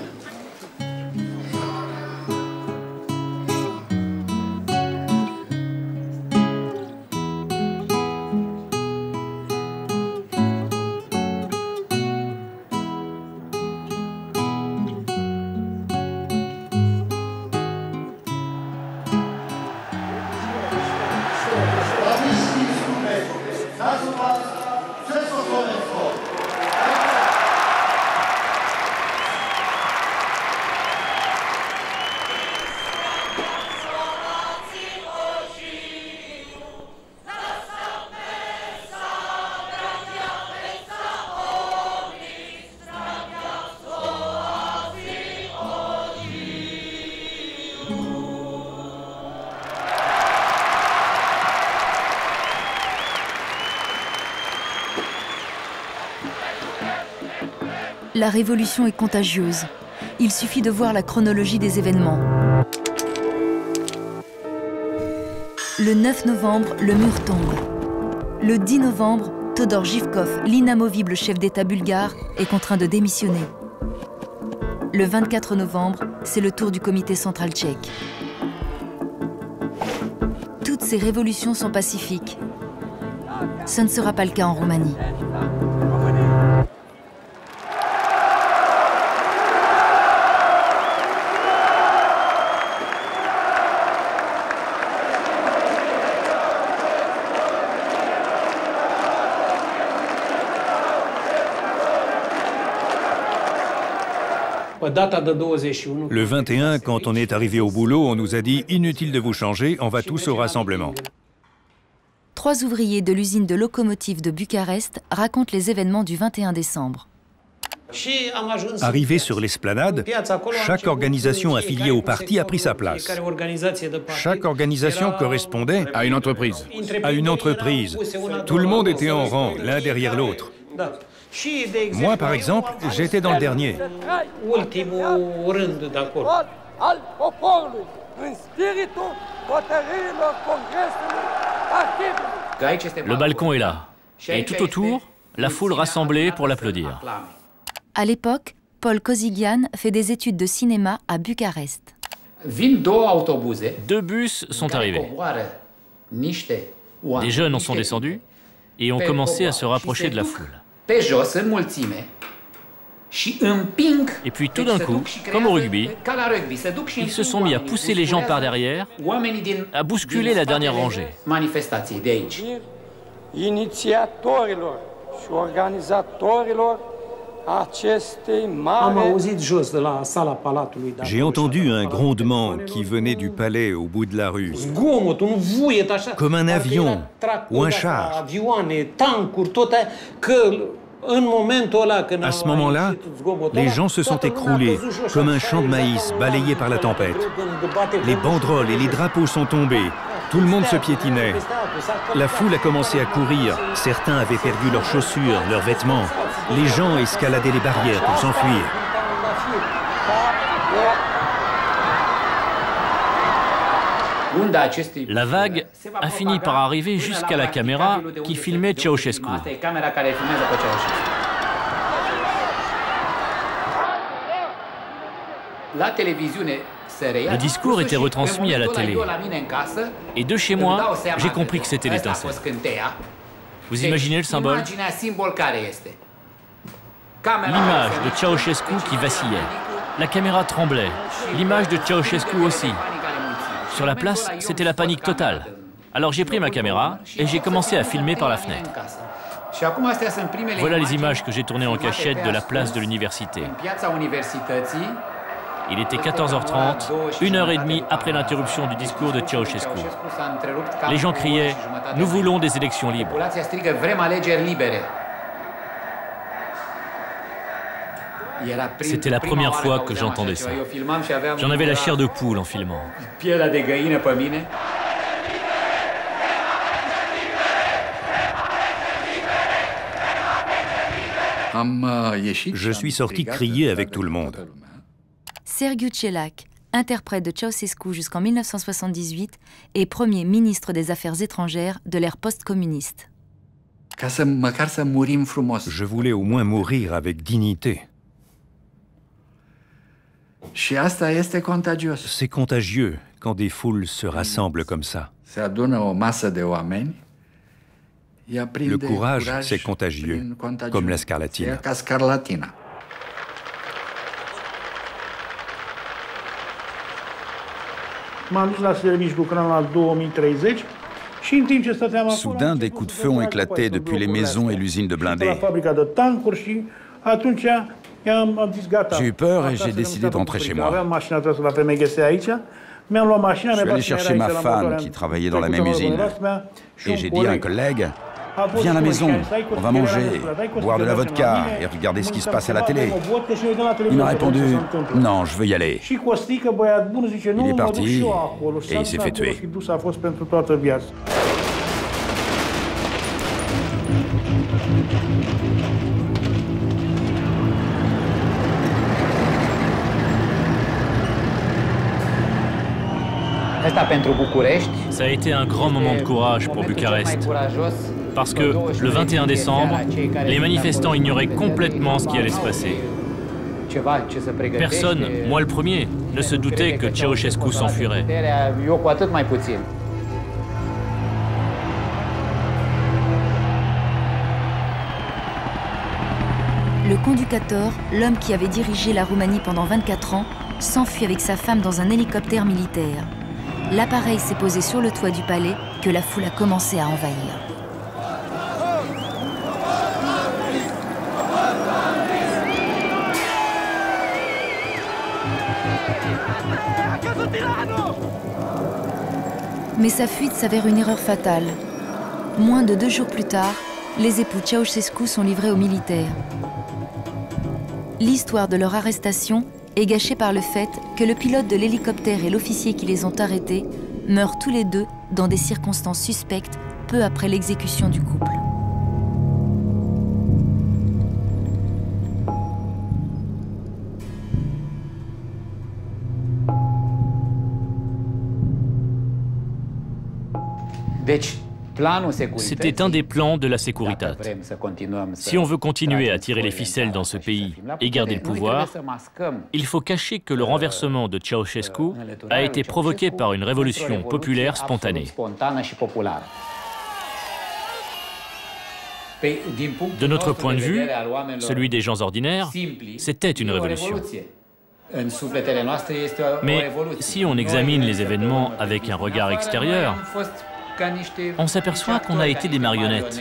[SPEAKER 6] La révolution est contagieuse. Il suffit de voir la chronologie des événements. Le 9 novembre, le mur tombe. Le 10 novembre, Todor Zhivkov, l'inamovible chef d'État bulgare, est contraint de démissionner. Le 24 novembre, c'est le tour du comité central tchèque. Toutes ces révolutions sont pacifiques. Ce ne sera pas le cas en Roumanie.
[SPEAKER 8] Le 21, quand on est arrivé au boulot, on nous a dit « Inutile de vous changer, on va tous au rassemblement ».
[SPEAKER 6] 3 ouvriers de l'usine de locomotives de Bucarest racontent les événements du 21 décembre.
[SPEAKER 8] Arrivé sur l'esplanade, chaque organisation affiliée au parti a pris sa place. Chaque organisation correspondait
[SPEAKER 12] à une entreprise.
[SPEAKER 8] Tout le monde était en rang, l'un derrière l'autre. Moi, par exemple, j'étais dans le dernier.
[SPEAKER 22] Le balcon est là. Et tout autour, la foule rassemblée pour l'applaudir.
[SPEAKER 6] À l'époque, Paul Kosigian fait des études de cinéma à Bucarest.
[SPEAKER 22] 2 bus sont arrivés. Des jeunes en sont descendus et ont commencé à se rapprocher de la foule. Et puis tout d'un coup, comme au rugby, ils se sont mis à pousser les gens par derrière, à bousculer la dernière rangée.
[SPEAKER 8] J'ai entendu un grondement qui venait du palais au bout de la rue, comme un avion ou un char. À ce moment-là, les gens se sont écroulés, comme un champ de maïs balayé par la tempête. Les banderoles et les drapeaux sont tombés. Tout le monde se piétinait. La foule a commencé à courir. Certains avaient perdu leurs chaussures, leurs vêtements. Les gens escaladaient les barrières pour s'enfuir.
[SPEAKER 22] La vague a fini par arriver jusqu'à la caméra qui filmait Ceausescu. Le discours était retransmis à la télé. Et de chez moi, j'ai compris que c'était l'étincelle. Vous imaginez le symbole? L'image de Ceausescu qui vacillait. La caméra tremblait. L'image de Ceausescu aussi. Sur la place, c'était la panique totale. Alors j'ai pris ma caméra et j'ai commencé à filmer par la fenêtre. Voilà les images que j'ai tournées en cachette de la place de l'université. Il était 14h30, 1h30 après l'interruption du discours de Ceausescu. Les gens criaient « Nous voulons des élections libres ». C'était la première fois que j'entendais ça. J'en avais la chair de poule en filmant.
[SPEAKER 8] Je suis sorti crier avec tout le monde.
[SPEAKER 6] Sergiu Celac, interprète de Ceausescu jusqu'en 1978 et premier ministre des Affaires étrangères de l'ère post-communiste.
[SPEAKER 8] Je voulais au moins mourir avec dignité. C'est contagieux quand des foules se rassemblent comme ça. Le courage, c'est contagieux, comme la scarlatine.
[SPEAKER 10] Soudain, des coups de feu ont éclaté depuis les maisons et l'usine de blindés. J'ai eu peur et j'ai décidé de rentrer chez moi. Je suis allé chercher ma femme qui travaillait dans la même usine. Et j'ai dit à un collègue, viens à la maison, on va manger, boire de la vodka et regarder ce qui se passe à la télé. Il m'a répondu, non, je veux y aller. Il est parti et il s'est fait tuer.
[SPEAKER 22] Ça a été un grand moment de courage pour Bucarest. Parce que le 21 décembre, les manifestants ignoraient complètement ce qui allait se passer. Personne, moi le premier, ne se doutait que Ceausescu s'enfuirait.
[SPEAKER 6] Le conducteur, l'homme qui avait dirigé la Roumanie pendant 24 ans, s'enfuit avec sa femme dans un hélicoptère militaire. L'appareil s'est posé sur le toit du palais que la foule a commencé à envahir. Mais sa fuite s'avère une erreur fatale. Moins de 2 jours plus tard, les époux Ceausescu sont livrés aux militaires. L'histoire de leur arrestation est gâchée par le fait que le pilote de l'hélicoptère et l'officier qui les ont arrêtés meurent tous les deux dans des circonstances suspectes peu après l'exécution du couple.
[SPEAKER 22] C'était un des plans de la Securitate. Si on veut continuer à tirer les ficelles dans ce pays et garder le pouvoir, il faut cacher que le renversement de Ceausescu a été provoqué par une révolution populaire spontanée. De notre point de vue, celui des gens ordinaires, c'était une révolution. Mais si on examine les événements avec un regard extérieur, on s'aperçoit qu'on a été des marionnettes,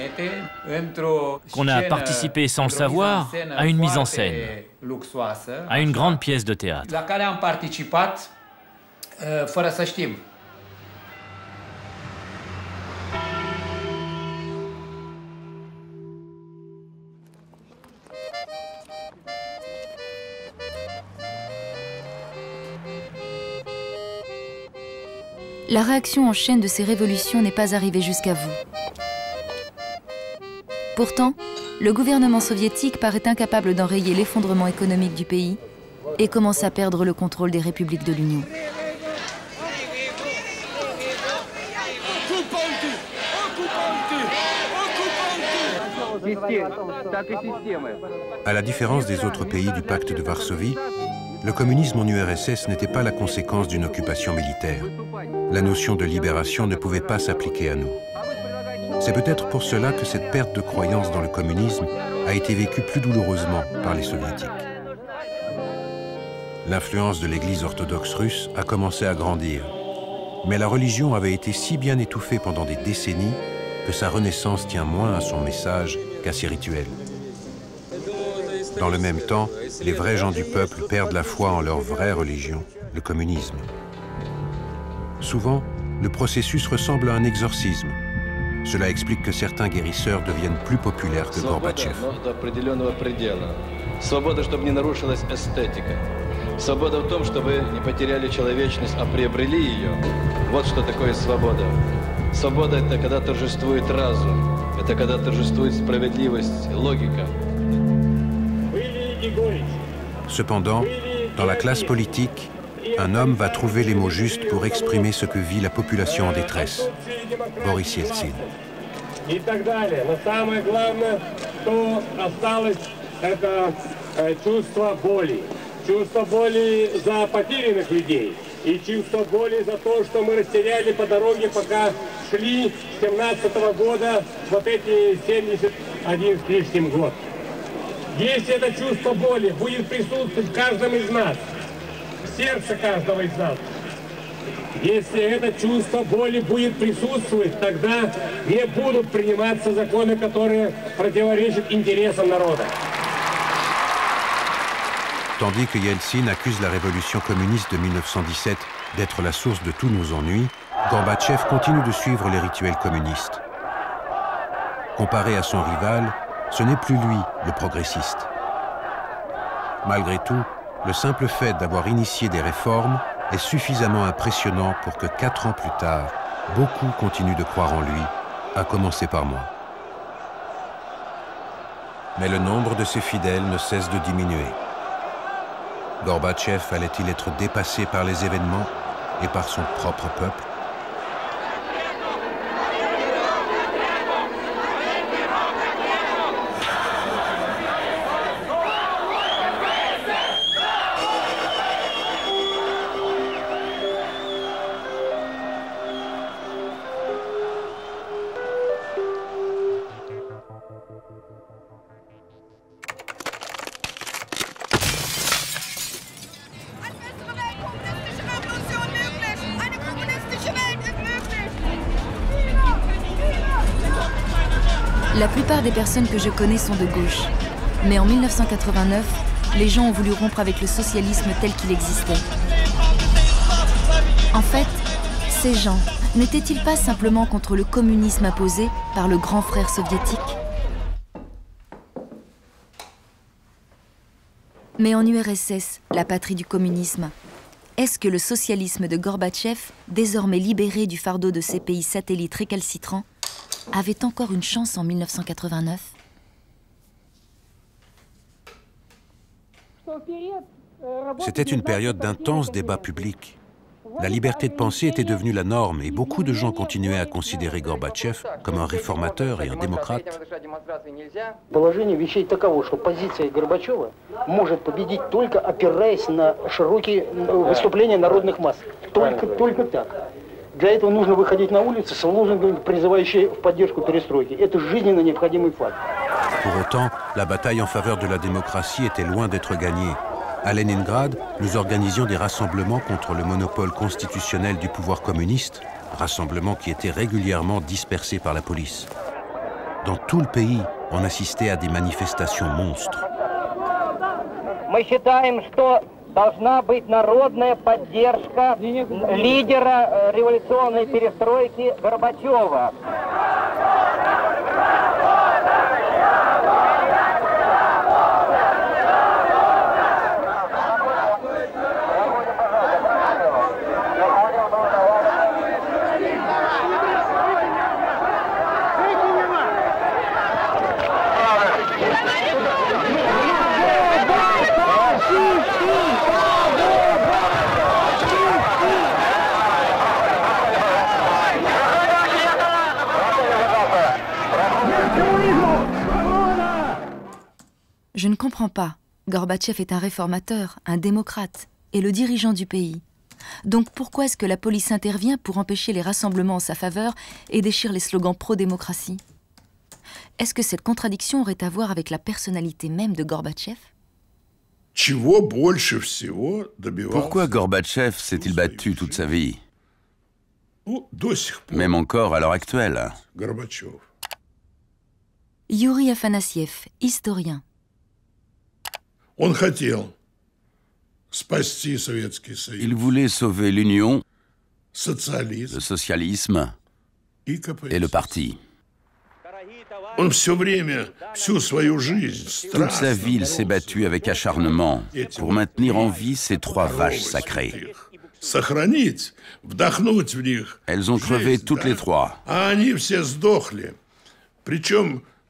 [SPEAKER 22] qu'on a participé sans le savoir à une mise en scène, à une grande pièce de théâtre.
[SPEAKER 6] La réaction en chaîne de ces révolutions n'est pas arrivée jusqu'à vous. Pourtant, le gouvernement soviétique paraît incapable d'enrayer l'effondrement économique du pays et commence à perdre le contrôle des républiques de l'Union.
[SPEAKER 3] À la différence des autres pays du pacte de Varsovie, le communisme en URSS n'était pas la conséquence d'une occupation militaire. La notion de libération ne pouvait pas s'appliquer à nous. C'est peut-être pour cela que cette perte de croyance dans le communisme a été vécue plus douloureusement par les soviétiques. L'influence de l'Église orthodoxe russe a commencé à grandir, mais la religion avait été si bien étouffée pendant des décennies que sa renaissance tient moins à son message qu'à ses rituels. Dans le même temps, les vrais gens du peuple perdent la foi en leur vraie religion, le communisme. Souvent, le processus ressemble à un exorcisme. Cela explique que certains guérisseurs deviennent plus populaires que Gorbatchev.
[SPEAKER 4] Свобода в том, чтобы не потеряли человечность, а приобрели ее. Вот что такое свобода. Свобода — это когда торжествует разум, это когда торжествует справедливость, логика.
[SPEAKER 3] Cependant, dans la classe politique, un homme va trouver les mots justes pour exprimer ce que vit la population en détresse. Boris Yeltsin.
[SPEAKER 27] И так далее. Но самое главное, что осталось, это чувство боли. Чувство боли за потерянных людей и чувство боли за то, что мы растеряли по дороге, пока шли с 17-го года вот эти 71 с лишним год. Если это чувство боли будет присутствовать в каждом из нас, в сердце каждого из нас, если это чувство боли будет присутствовать, тогда не будут приниматься законы, которые противоречат интересам народа.
[SPEAKER 3] Tandis que Yeltsin accuse la révolution communiste de 1917 d'être la source de tous nos ennuis, Gorbatchev continue de suivre les rituels communistes. Comparé à son rival, ce n'est plus lui le progressiste. Malgré tout, le simple fait d'avoir initié des réformes est suffisamment impressionnant pour que 4 ans plus tard, beaucoup continuent de croire en lui, à commencer par moi. Mais le nombre de ses fidèles ne cesse de diminuer. Gorbatchev allait-il être dépassé par les événements et par son propre peuple?
[SPEAKER 6] La plupart des personnes que je connais sont de gauche. Mais en 1989, les gens ont voulu rompre avec le socialisme tel qu'il existait. En fait, ces gens n'étaient-ils pas simplement contre le communisme imposé par le grand frère soviétique? Mais en URSS, la patrie du communisme, est-ce que le socialisme de Gorbatchev, désormais libéré du fardeau de ces pays satellites récalcitrants, avait encore une chance en 1989?
[SPEAKER 3] C'était une période d'intenses débats publics. La liberté de penser était devenue la norme et beaucoup de gens continuaient à considérer Gorbatchev comme un réformateur et un démocrate.
[SPEAKER 9] Положение вещей таково, что позиция Горбачева может победить только опираясь на широкие выступления народных масс. Только так. Для этого нужно выходить на улицы с лозунгами, призывающими в поддержку перестройки. Это жизненно необходимый факт.
[SPEAKER 3] Pour autant, la bataille en faveur de la démocratie était loin d'être gagnée. À Leningrad, nous organisions des rassemblements contre le monopole constitutionnel du pouvoir communiste, rassemblements qui étaient régulièrement dispersés par la police. Dans tout le pays, on assistait à des manifestations monstres.
[SPEAKER 9] Мы считаем, что должна быть народная поддержка лидера революционной перестройки Горбачева.
[SPEAKER 6] Je ne comprends pas. Gorbatchev est un réformateur, un démocrate, et le dirigeant du pays. Donc pourquoi est-ce que la police intervient pour empêcher les rassemblements en sa faveur et déchire les slogans pro-démocratie? Est-ce que cette contradiction aurait à voir avec la personnalité même de Gorbatchev?
[SPEAKER 10] Pourquoi Gorbatchev s'est-il battu toute sa vie? Même encore à l'heure actuelle.
[SPEAKER 6] Yuri Afanassiev, historien.
[SPEAKER 10] Il voulait sauver l'Union, le socialisme et le parti. Toute sa vie, il s'est battu avec acharnement pour maintenir en vie ces trois vaches sacrées. Elles ont crevé toutes les trois.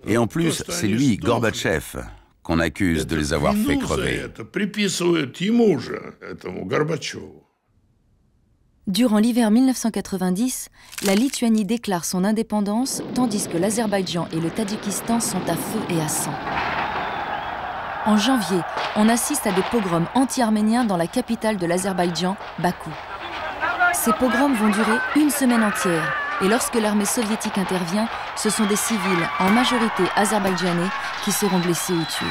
[SPEAKER 10] Et en plus, c'est lui, Gorbatchev, qu'on accuse de les avoir fait crever.
[SPEAKER 6] Durant l'hiver 1990, la Lituanie déclare son indépendance, tandis que l'Azerbaïdjan et le Tadjikistan sont à feu et à sang. En janvier, on assiste à des pogroms anti-arméniens dans la capitale de l'Azerbaïdjan, Bakou. Ces pogroms vont durer une semaine entière, et lorsque l'armée soviétique intervient, ce sont des civils, en majorité azerbaïdjanais, qui seront blessés ou tués.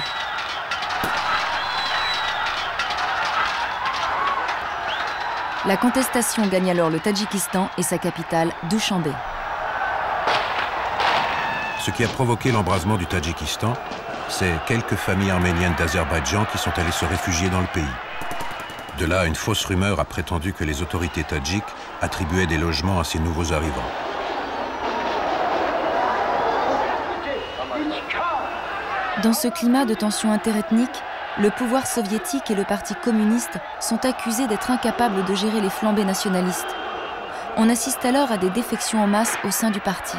[SPEAKER 6] La contestation gagne alors le Tadjikistan et sa capitale, Dushanbe.
[SPEAKER 3] Ce qui a provoqué l'embrasement du Tadjikistan, c'est quelques familles arméniennes d'Azerbaïdjan qui sont allées se réfugier dans le pays. De là, une fausse rumeur a prétendu que les autorités tadjiques attribuaient des logements à ces nouveaux arrivants.
[SPEAKER 6] Dans ce climat de tension interethnique, le pouvoir soviétique et le parti communiste sont accusés d'être incapables de gérer les flambées nationalistes. On assiste alors à des défections en masse au sein du parti.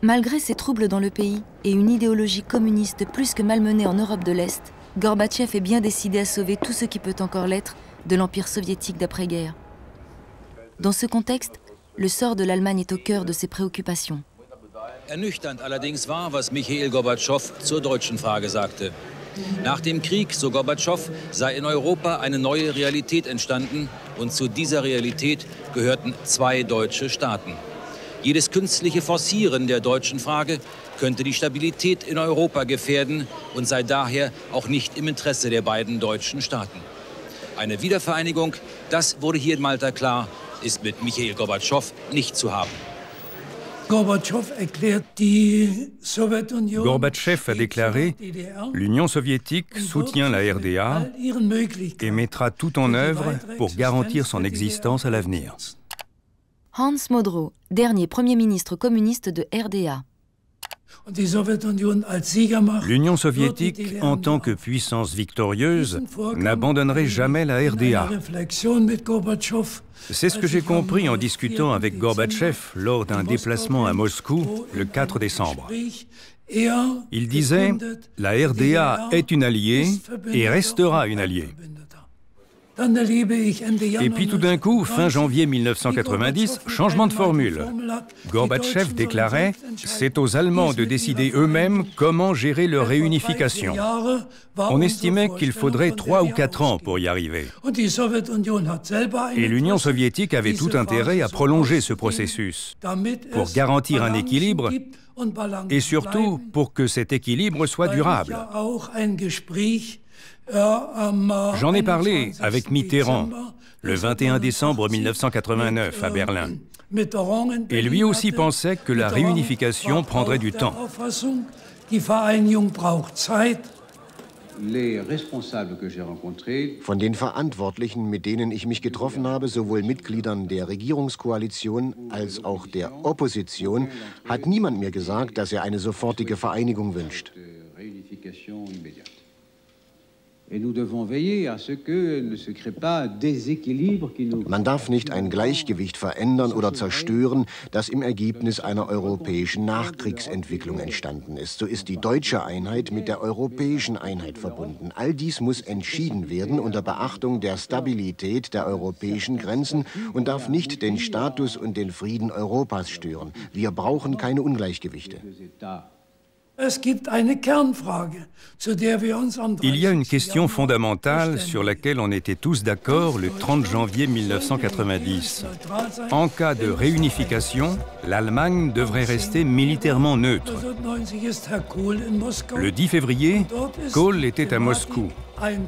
[SPEAKER 6] Malgré ces troubles dans le pays et une idéologie communiste plus que malmenée en Europe de l'Est, Gorbatchev est bien décidé à sauver tout ce qui peut encore l'être de l'Empire soviétique d'après-guerre. Dans ce contexte, le sort de l'Allemagne est au cœur de ses préoccupations.
[SPEAKER 11] Ernüchternd allerdings war, was Michail Gorbatschow zur deutschen Frage sagte. Nach dem Krieg, so Gorbatschow, sei in Europa eine neue Realität entstanden und zu dieser Realität gehörten zwei deutsche Staaten. Jedes künstliche Forcieren der deutschen Frage könnte die Stabilität in Europa gefährden und sei daher auch nicht im Interesse der beiden deutschen Staaten. Eine Wiedervereinigung, das wurde hier in Malta klar, ist mit Michail Gorbatschow nicht zu haben.
[SPEAKER 13] Gorbatchev a déclaré « L'Union soviétique soutient la RDA et mettra tout en œuvre pour garantir son existence à l'avenir. »
[SPEAKER 6] Hans Modrow, dernier Premier ministre communiste de RDA.
[SPEAKER 13] L'Union soviétique, en tant que puissance victorieuse, n'abandonnerait jamais la RDA. C'est ce que j'ai compris en discutant avec Gorbatchev lors d'un déplacement à Moscou le 4 décembre. Il disait « La RDA est une alliée et restera une alliée ». Et puis tout d'un coup, fin janvier 1990, changement de formule. Gorbatchev déclarait « C'est aux Allemands de décider eux-mêmes comment gérer leur réunification ». On estimait qu'il faudrait 3 ou 4 ans pour y arriver. Et l'Union soviétique avait tout intérêt à prolonger ce processus, pour garantir un équilibre et surtout pour que cet équilibre soit durable. J'en ai parlé avec Mitterrand le 21 décembre 1989 à Berlin. Et lui aussi pensait que la réunification prendrait du temps.
[SPEAKER 14] Von den Verantwortlichen, mit denen ich mich getroffen habe, sowohl Mitgliedern der Regierungskoalition als auch der Opposition, hat niemand mir gesagt, dass er eine sofortige Vereinigung wünscht. Man darf nicht ein Gleichgewicht verändern oder zerstören, das im Ergebnis einer europäischen Nachkriegsentwicklung entstanden ist. So ist die deutsche Einheit mit der europäischen Einheit verbunden. All dies muss entschieden werden unter Beachtung der Stabilität der europäischen Grenzen und darf nicht den Status und den Frieden Europas stören. Wir brauchen keine Ungleichgewichte.
[SPEAKER 15] Es gibt eine Kernfrage, zu der wir uns
[SPEAKER 13] Il y a une question fondamentale sur laquelle on était tous d'accord le 30 janvier 1990. En cas de réunification, l'Allemagne devrait rester militairement neutre. Le 10 février, Kohl était à Moscou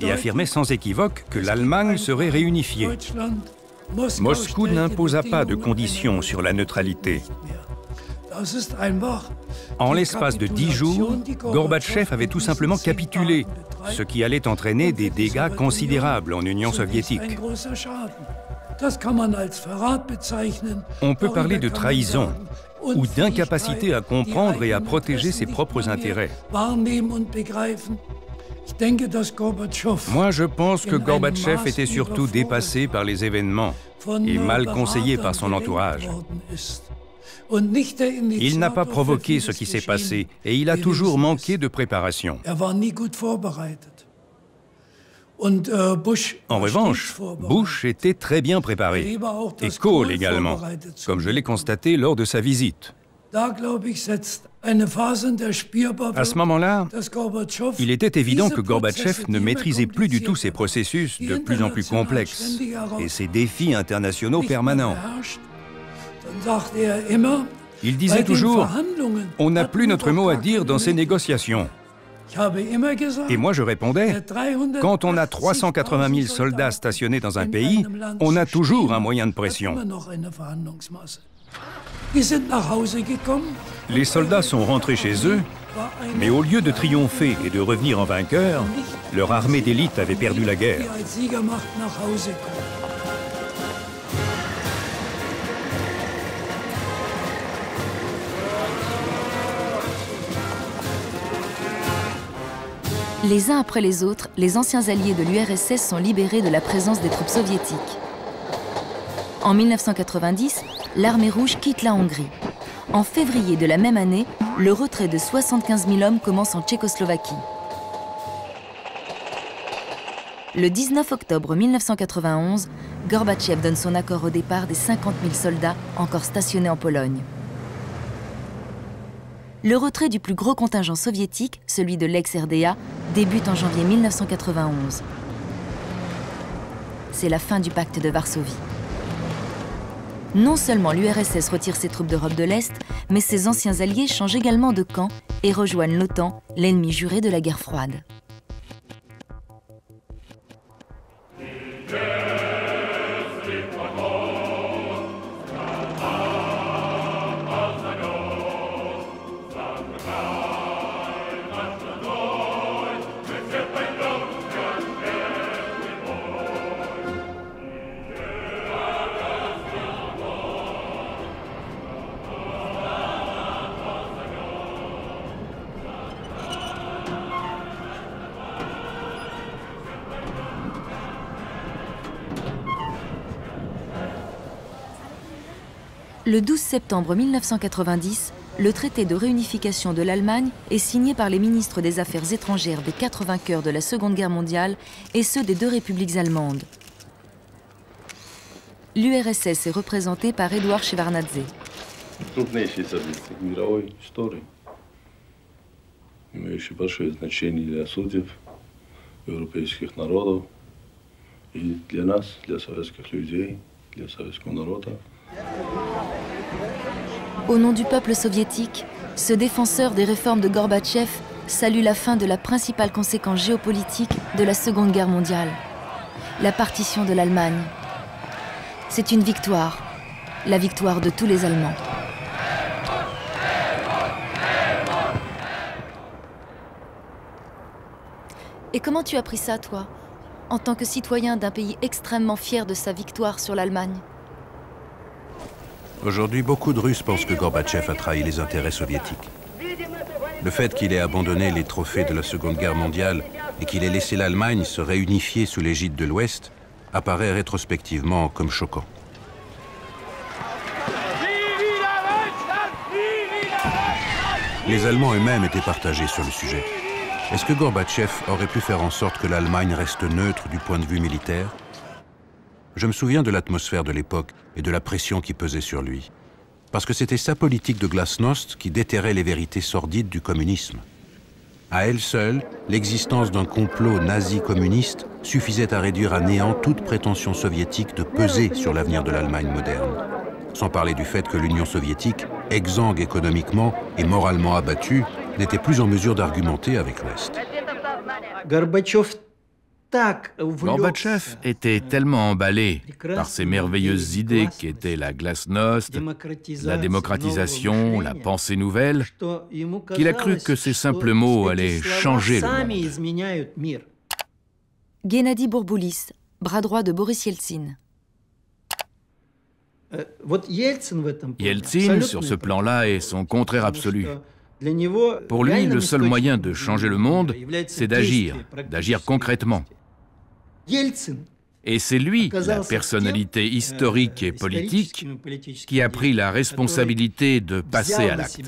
[SPEAKER 13] et affirmait sans équivoque que l'Allemagne serait réunifiée. Moscou n'imposa pas de conditions sur la neutralité. En l'espace de 10 jours, Gorbatchev avait tout simplement capitulé, ce qui allait entraîner des dégâts considérables en Union soviétique. On peut parler de trahison ou d'incapacité à comprendre et à protéger ses propres intérêts. Moi, je pense que Gorbatchev était surtout dépassé par les événements et mal conseillé par son entourage. Il n'a pas provoqué ce qui s'est passé et il a toujours manqué de préparation. En revanche, Bush était très bien préparé, et Kohl également, comme je l'ai constaté lors de sa visite. À ce moment-là, il était évident que Gorbatchev ne maîtrisait plus du tout ces processus de plus en plus complexes et ces défis internationaux permanents. Il disait toujours « On n'a plus notre mot à dire dans ces négociations ». Et moi je répondais « Quand on a 380 000 soldats stationnés dans un pays, on a toujours un moyen de pression ». Les soldats sont rentrés chez eux, mais au lieu de triompher et de revenir en vainqueurs, leur armée d'élite avait perdu la guerre.
[SPEAKER 6] Les uns après les autres, les anciens alliés de l'URSS sont libérés de la présence des troupes soviétiques. En 1990, l'armée rouge quitte la Hongrie. En février de la même année, le retrait de 75 000 hommes commence en Tchécoslovaquie. Le 19 octobre 1991, Gorbatchev donne son accord au départ des 50 000 soldats encore stationnés en Pologne. Le retrait du plus gros contingent soviétique, celui de l'ex-RDA, débute en janvier 1991. C'est la fin du pacte de Varsovie. Non seulement l'URSS retire ses troupes d'Europe de l'Est, mais ses anciens alliés changent également de camp et rejoignent l'OTAN, l'ennemi juré de la guerre froide. Le 12 septembre 1990, le traité de réunification de l'Allemagne est signé par les ministres des Affaires étrangères des 4 vainqueurs de la Seconde Guerre mondiale et ceux des 2 républiques allemandes. L'URSS est représentée par Eduard Shevardnadze.
[SPEAKER 16] Крупнейшие события мировой истории, имеющие большое значение для судеб европейских народов и для нас, для советских людей, для советского народа.
[SPEAKER 6] Au nom du peuple soviétique, ce défenseur des réformes de Gorbatchev salue la fin de la principale conséquence géopolitique de la Seconde Guerre mondiale, la partition de l'Allemagne. C'est une victoire, la victoire de tous les Allemands. Et comment tu as pris ça, toi, en tant que citoyen d'un pays extrêmement fier de sa victoire sur l'Allemagne ?
[SPEAKER 3] Aujourd'hui, beaucoup de Russes pensent que Gorbatchev a trahi les intérêts soviétiques. Le fait qu'il ait abandonné les trophées de la Seconde Guerre mondiale et qu'il ait laissé l'Allemagne se réunifier sous l'égide de l'Ouest apparaît rétrospectivement comme choquant. Les Allemands eux-mêmes étaient partagés sur le sujet. Est-ce que Gorbatchev aurait pu faire en sorte que l'Allemagne reste neutre du point de vue militaire? Je me souviens de l'atmosphère de l'époque et de la pression qui pesait sur lui. Parce que c'était sa politique de glasnost qui déterrait les vérités sordides du communisme. À elle seule, l'existence d'un complot nazi-communiste suffisait à réduire à néant toute prétention soviétique de peser sur l'avenir de l'Allemagne moderne. Sans parler du fait que l'Union soviétique, exsangue économiquement et moralement abattue, n'était plus en mesure d'argumenter avec l'Ouest.
[SPEAKER 12] Gorbatchev était tellement emballé par ces merveilleuses idées qu'étaient la glasnost, la démocratisation, la pensée nouvelle, qu'il a cru que ces simples mots allaient changer le monde.
[SPEAKER 6] Gennady Bourboulis, bras droit de Boris Yeltsin.
[SPEAKER 12] Yeltsin, sur ce plan-là, est son contraire absolu. Pour lui, le seul moyen de changer le monde, c'est d'agir concrètement. Et c'est lui, la personnalité historique et politique, qui a pris la responsabilité de passer à l'acte.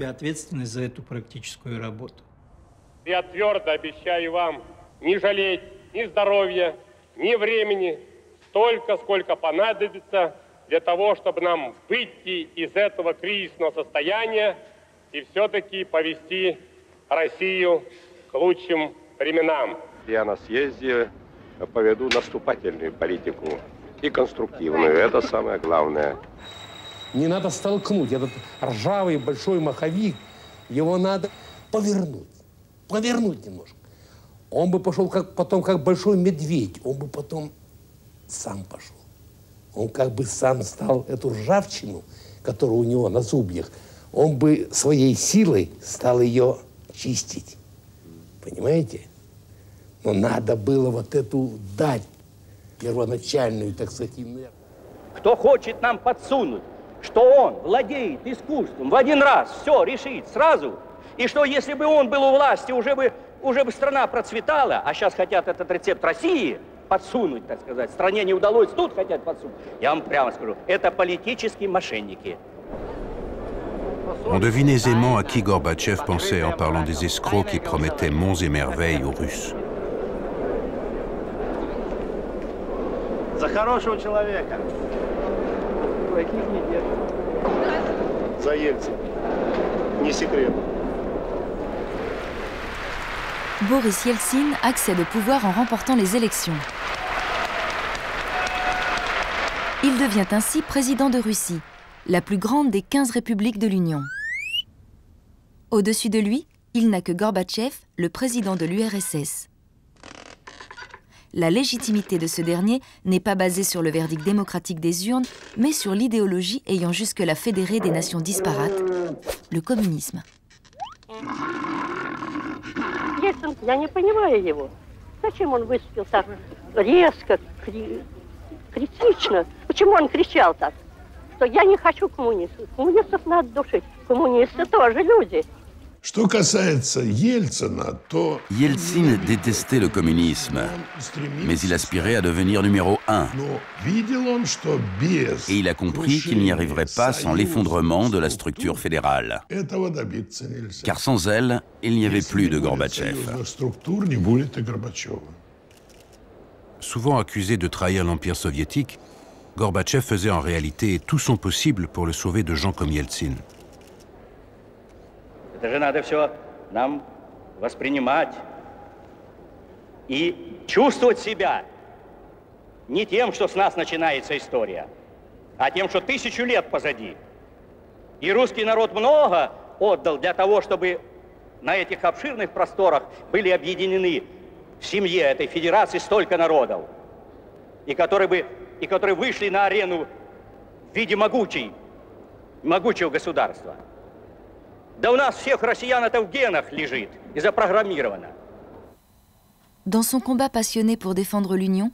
[SPEAKER 27] Я твердо обещаю вам не жалеть ни здоровья, ни времени, столько, сколько понадобится для того, чтобы нам выйти из этого кризисного состояния и все-таки повести Россию к лучшим временам. Я на съезде поведу наступательную политику и конструктивную. Это самое главное.
[SPEAKER 1] Не надо столкнуть этот ржавый большой маховик, его надо повернуть немножко. Он бы пошел потом как большой медведь, он бы потом сам пошел. Он как бы сам стал эту ржавчину, которая у него на зубьях, он бы своей силой стал ее чистить. Понимаете? Но надо было вот эту дать первоначальную, так сказать, энергию.
[SPEAKER 5] Кто хочет нам подсунуть, что он владеет искусством, в один раз все решит сразу, и что если бы он был у власти, уже бы страна процветала, а сейчас хотят этот recept России подсунуть, так сказать, стране не удалось, тут хотят подсунуть. Я вам прямо скажу, это политические мошенники.
[SPEAKER 3] On devine aisément à qui Gorbatchev pensait en parlant des escrocs qui promettaient monts et merveilles aux Russes.
[SPEAKER 5] За хорошего человека.
[SPEAKER 2] За Ельцин. Не секрет.
[SPEAKER 6] Boris Yeltsin accède au pouvoir en remportant les élections. Il devient ainsi président de Russie, la plus grande des 15 républiques de l'Union. Au-dessus de lui, il n'a que Gorbatchev, le président de l'URSS. La légitimité de ce dernier n'est pas basée sur le verdict démocratique des urnes, mais sur l'idéologie ayant jusque-là fédéré des nations disparates, le communisme.
[SPEAKER 17] Ельцин, я не понимаю его. Зачем он выступил так резко, критично? Почему он кричал так? Что я не хочу коммунистов. Коммунистов надо душить. Коммунисты тоже люди.
[SPEAKER 10] Что касается Ельцина, то... Yeltsin détestait le communisme, mais il aspirait à devenir numéro 1. Et il a compris qu'il n'y arriverait pas sans l'effondrement de la structure fédérale. Car sans elle, il n'y avait plus de Gorbatchev.
[SPEAKER 3] Souvent accusé de trahir l'Empire soviétique, Gorbatchev faisait en réalité tout son possible pour le sauver de gens comme Yeltsin.
[SPEAKER 5] Это же надо все нам воспринимать и чувствовать себя не тем, что с нас начинается история, а тем, что 1000 лет позади. И русский народ много отдал для того, чтобы на этих обширных просторах были объединены в семье этой федерации столько народов, и которые вышли на арену в виде могучего государства. Да у нас всех россиян это в генах лежит и запрограммировано.
[SPEAKER 6] Dans son combat passionné pour défendre l'Union,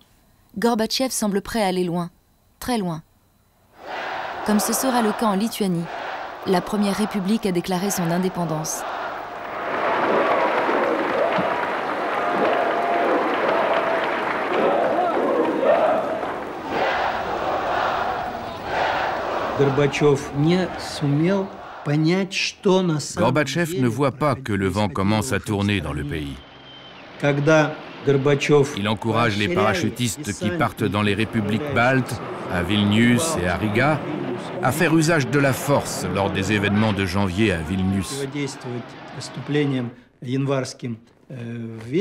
[SPEAKER 6] Gorbatchev semble prêt à aller loin, très loin. Comme ce sera le cas en Lituanie, la première république a déclaré son indépendance.
[SPEAKER 12] Gorbatchev ne voit pas que le vent commence à tourner dans le pays. Il encourage les parachutistes qui partent dans les républiques baltes, à Vilnius et à Riga, à faire usage de la force lors des événements de janvier à Vilnius.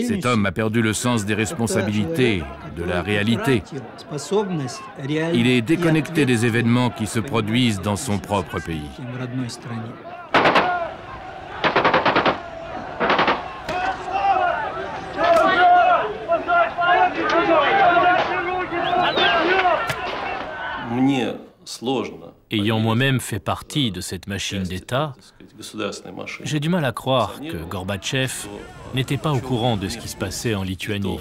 [SPEAKER 12] Cet homme a perdu le sens des responsabilités, de la réalité. Il est déconnecté des événements qui se produisent dans son propre pays.
[SPEAKER 22] Ayant moi-même fait partie de cette machine d'État, j'ai du mal à croire que Gorbatchev n'était pas au courant de ce qui se passait en Lituanie.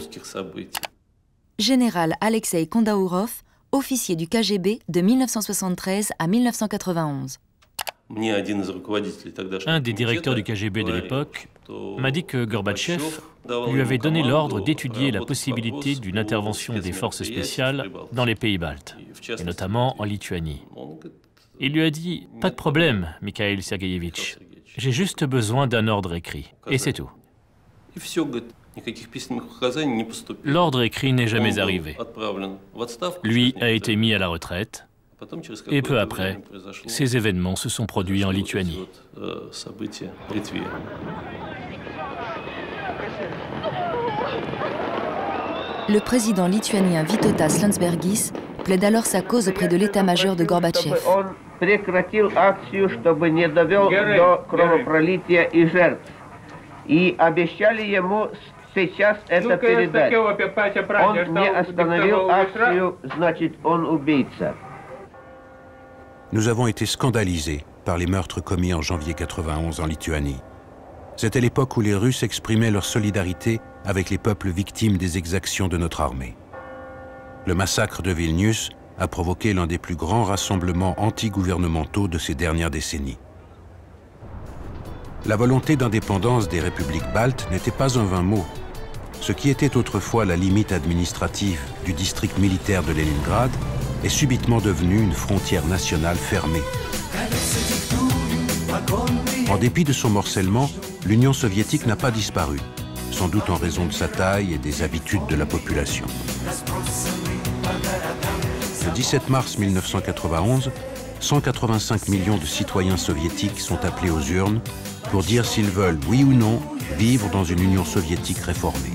[SPEAKER 6] Général Alexei Kondaourov, officier du KGB de 1973 à 1991.
[SPEAKER 22] Un des directeurs du KGB de l'époque m'a dit que Gorbatchev lui avait donné l'ordre d'étudier la possibilité d'une intervention des forces spéciales dans les pays baltes, et notamment en Lituanie. Il lui a dit « Pas de problème, Mikhail Sergeyevitch, j'ai juste besoin d'un ordre écrit, et c'est tout. » L'ordre écrit n'est jamais arrivé. Lui a été mis à la retraite, et peu après, ces événements se sont produits en Lituanie.
[SPEAKER 6] Le président lituanien Vytautas Landsbergis plaide alors sa cause auprès de l'état-major de Gorbatchev.
[SPEAKER 3] Nous avons été scandalisés par les meurtres commis en janvier 91 en Lituanie. C'était l'époque où les Russes exprimaient leur solidarité avec les peuples victimes des exactions de notre armée. Le massacre de Vilnius a provoqué l'un des plus grands rassemblements anti-gouvernementaux de ces dernières décennies. La volonté d'indépendance des républiques baltes n'était pas un vain mot. Ce qui était autrefois la limite administrative du district militaire de Leningrad est subitement devenu une frontière nationale fermée. En dépit de son morcellement, l'Union soviétique n'a pas disparu, sans doute en raison de sa taille et des habitudes de la population. Le 17 mars 1991, 185 millions de citoyens soviétiques sont appelés aux urnes pour dire s'ils veulent, oui ou non, vivre dans une Union soviétique réformée.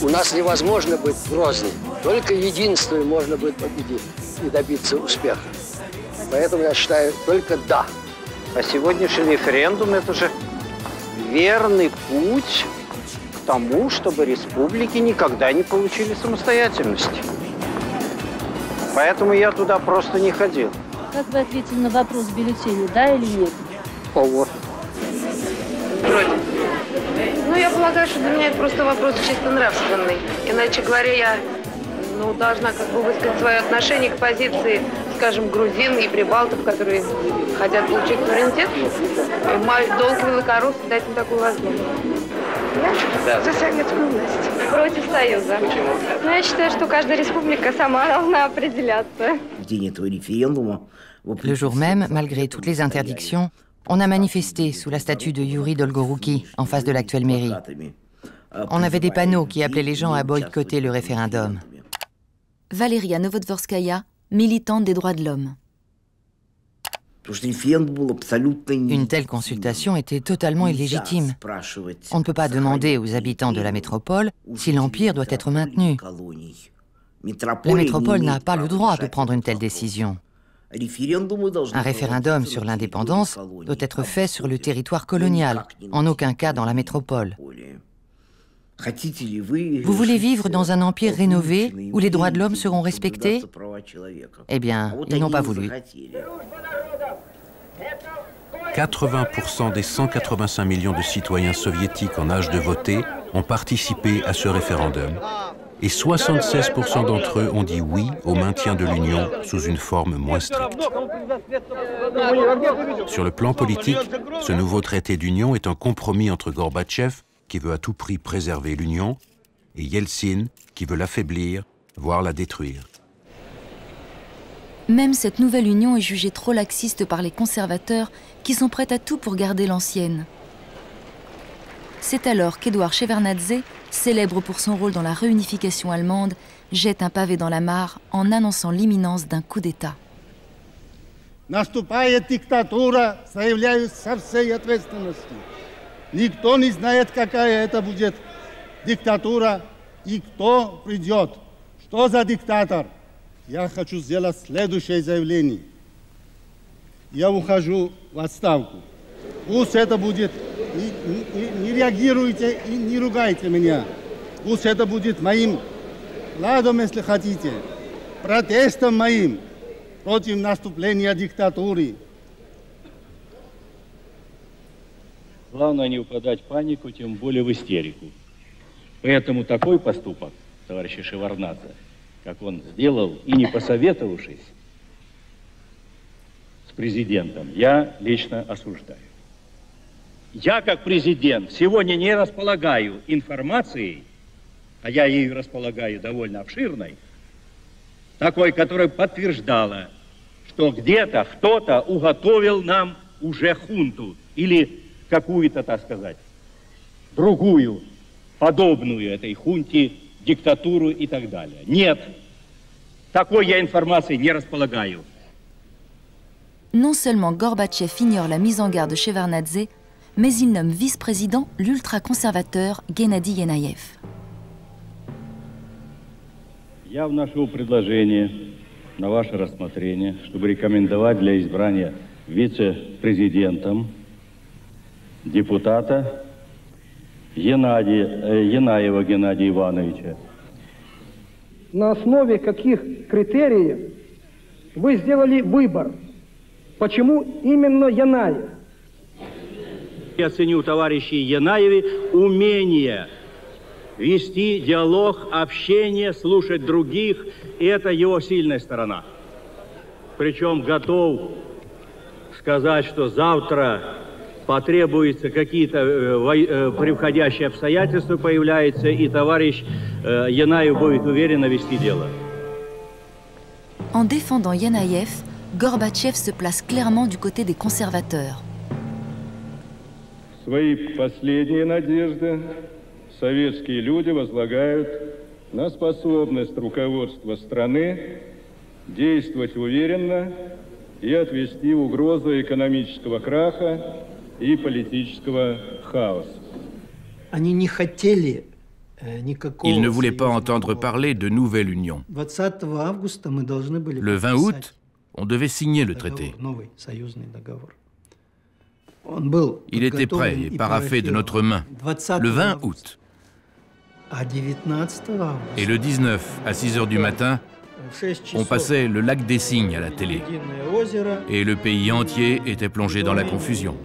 [SPEAKER 18] У нас невозможно быть грозным. Только единством можно будет победить и добиться успеха. Поэтому я считаю только да. А сегодняшний референдум – это же верный путь к тому, чтобы республики никогда не получили самостоятельности. Поэтому я туда просто не ходил.
[SPEAKER 19] Как вы ответили на вопрос в бюллетене, да или нет?
[SPEAKER 18] Вроде.
[SPEAKER 20] Ну, я полагаю, что для меня это просто вопрос чисто нравственный. Иначе говоря, я должна как бы высказать свое отношение к позиции, скажем, грузин и прибалтов, которые хотят получить суверенитет. И мой долг великорусов дать им такую возможность. Я за советскую власть. Против Союза. Почему? Ну, я считаю, что каждая республика сама должна определяться.
[SPEAKER 21] Le jour même, malgré toutes les interdictions, on a manifesté sous la statue de Yuri Dolgorouki, en face de l'actuelle mairie. On avait des panneaux qui appelaient les gens à boycotter le référendum.
[SPEAKER 6] Valeria Novodvorskaya, militante des droits de l'homme.
[SPEAKER 21] Une telle consultation était totalement illégitime. On ne peut pas demander aux habitants de la métropole si l'Empire doit être maintenu. La métropole n'a pas le droit de prendre une telle décision. Un référendum sur l'indépendance doit être fait sur le territoire colonial, en aucun cas dans la métropole. Vous voulez vivre dans un empire rénové où les droits de l'homme seront respectés? Eh bien, ils n'ont pas voulu.
[SPEAKER 3] 80% des 185 millions de citoyens soviétiques en âge de voter ont participé à ce référendum. Et 76% d'entre eux ont dit oui au maintien de l'Union sous une forme moins stricte. Sur le plan politique, ce nouveau traité d'union est un compromis entre Gorbatchev, qui veut à tout prix préserver l'Union, et Yeltsin, qui veut l'affaiblir voire la détruire.
[SPEAKER 6] Même cette nouvelle union est jugée trop laxiste par les conservateurs qui sont prêts à tout pour garder l'ancienne. C'est alors qu'Édouard Shevardnadze, célèbre pour son rôle dans la réunification allemande, jette un pavé dans la mare en annonçant l'imminence d'un coup d'État.
[SPEAKER 4] Наступает диктатура, заявляю со всей ответственностью. Никто не знает, какая это будет диктатура и кто придет. Что за диктатор? Я хочу сделать следующее заявление. Я ухожу в отставку. Пусть это будет, не реагируйте и не ругайте меня. Пусть это будет моим ладом, если хотите, протестом моим против наступления диктатуры.
[SPEAKER 5] Главное не упадать в панику, тем более в истерику. Поэтому такой поступок товарища Шеварднадзе, как он сделал, и не посоветовавшись с президентом, я лично осуждаю. Я, как президент, сегодня не располагаю информацией, а я ею располагаю довольно обширной, такой, которая подтверждала, что где-то кто-то уготовил нам уже хунту или какую-то, так сказать, другую, подобную этой хунте, диктатуру и так далее. Нет, такой я информацией не располагаю.
[SPEAKER 6] Non seulement Gorbatchev ignore la mise en garde de Shevardnadze, mais il nomme vice-président l'ultra-conservateur Геннадий Янаев.
[SPEAKER 5] Я вношу предложение на ваше рассмотрение, чтобы рекомендовать для избрания вице-президентом депутата Янаева Геннадия Ивановича.
[SPEAKER 9] На основе каких критериев вы сделали выбор? Почему именно Янаев?
[SPEAKER 5] Я ценю у товарищей Янаеве умение вести диалог, общение, слушать других, и это его сильная сторона. Причем готов сказать, что завтра потребуются какие-то превходящие обстоятельства, появляются, и товарищ Янаев будет уверенно вести дело.
[SPEAKER 6] En défendant Yanayev, Gorbatchev se place clairement du côté des conservateurs.
[SPEAKER 7] Свои последние надежды советские люди возлагают на способность руководства страны действовать уверенно и отвести угрозу экономического краха и политического хаоса.
[SPEAKER 8] Они не хотели никакого...
[SPEAKER 12] Ils ne voulaient pas entendre parler de nouvelle union.
[SPEAKER 8] 20 августа мы должны были...
[SPEAKER 12] Le 20 août, on devait signer le traité.
[SPEAKER 8] Новый союзный договор.
[SPEAKER 12] Il était prêt et paraphé de notre main, le 20 août. Et le 19, à 6 heures du matin, on passait le lac des Cygnes à la télé. Et le pays entier était plongé dans la confusion.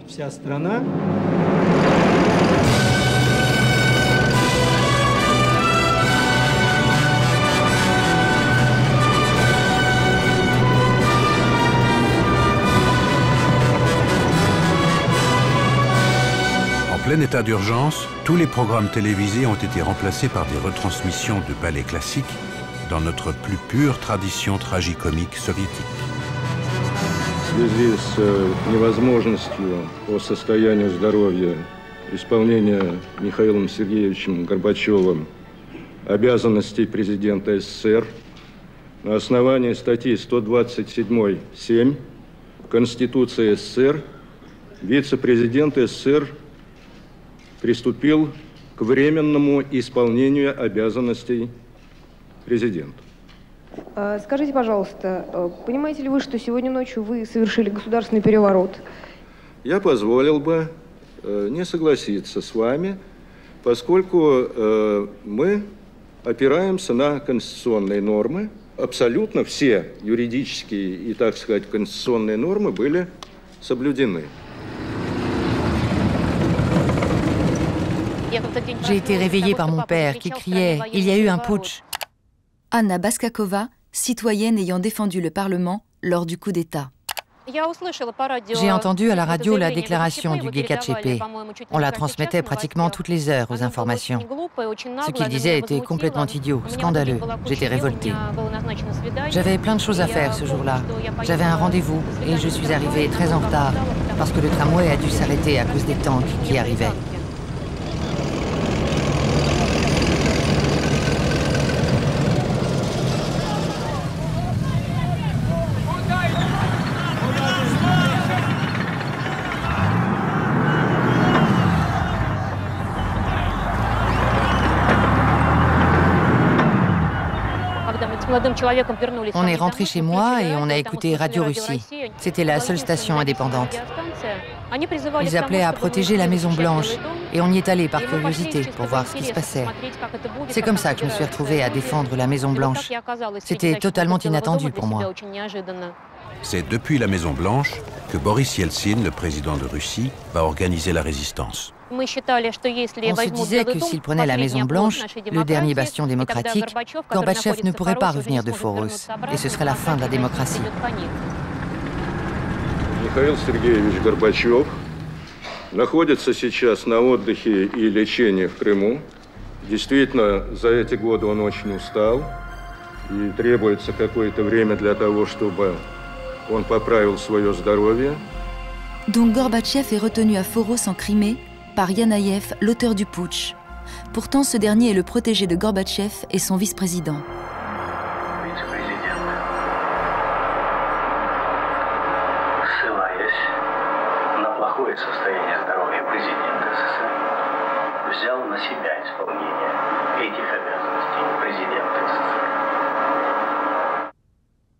[SPEAKER 3] En plein état d'urgence, tous les programmes télévisés ont été remplacés par des retransmissions de ballets classiques dans notre plus pure tradition tragicomique soviétique.
[SPEAKER 7] В связи с невозможностью по состоянию здоровья исполнения Михаилом Сергеевичем Горбачевым обязанностей президента СССР на основании статьи 127.7 Конституции СССР вице-президент СССР приступил к временному исполнению обязанностей президента.
[SPEAKER 20] Скажите, пожалуйста, понимаете ли вы, что сегодня ночью вы совершили государственный переворот?
[SPEAKER 7] Я позволил бы не согласиться с вами, поскольку мы опираемся на конституционные нормы. Абсолютно все юридические и, так сказать, конституционные нормы были соблюдены.
[SPEAKER 21] J'ai été réveillée par mon père qui criait « Il y a eu un putsch ».
[SPEAKER 6] Anna Baskakova, citoyenne ayant défendu le Parlement lors du coup d'État.
[SPEAKER 21] J'ai entendu à la radio la déclaration du GKCP. On la transmettait pratiquement toutes les heures aux informations. Ce qu'il disait était complètement idiot, scandaleux. J'étais révoltée. J'avais plein de choses à faire ce jour-là. J'avais un rendez-vous et je suis arrivée très en retard parce que le tramway a dû s'arrêter à cause des tanks qui arrivaient. On est rentré chez moi et on a écouté Radio Russie. C'était la seule station indépendante. Ils appelaient à protéger la Maison Blanche et on y est allé par curiosité pour voir ce qui se passait. C'est comme ça que je me suis retrouvée à défendre la Maison Blanche. C'était totalement inattendu pour moi.
[SPEAKER 3] C'est depuis la Maison Blanche que Boris Yeltsin, le président de Russie, va organiser la résistance.
[SPEAKER 21] On se disait que s'il prenait la Maison Blanche, le dernier bastion démocratique, Gorbatchev ne pourrait pas revenir de Foros, et ce serait la fin de la démocratie.
[SPEAKER 7] Михаил Сергеевич Горбачев находится сейчас на отдыхе и лечении в Крыму. Действительно, за эти годы он очень устал, и требуется какое-то время для того, чтобы он поправил свое здоровье.
[SPEAKER 6] Donc Gorbatchev est retenu à Foros en Crimée par Yanayev, l'auteur du putsch. Pourtant, ce dernier est le protégé de Gorbatchev et son vice-président.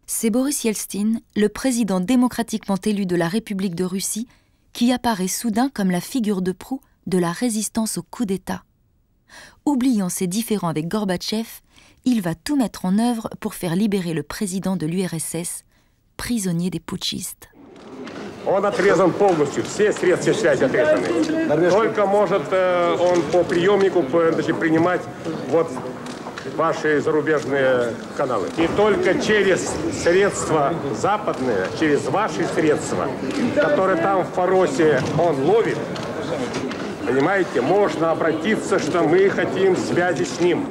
[SPEAKER 6] C'est Boris Yeltsin, le président démocratiquement élu de la République de Russie, qui apparaît soudain comme la figure de proue de la résistance au coup d'État. Oubliant ses différends avec Gorbatchev, il va tout mettre en œuvre pour faire libérer le président de l'URSS, prisonnier des putschistes.
[SPEAKER 27] Он отрезан полностью, все средства связи отрезаны. Только может он по приемнику принимать вот ваши зарубежные каналы. И только через средства западные, через ваши средства, которые там в Форосе он ловит, понимаете, можно обратиться, что мы хотим связи с ним.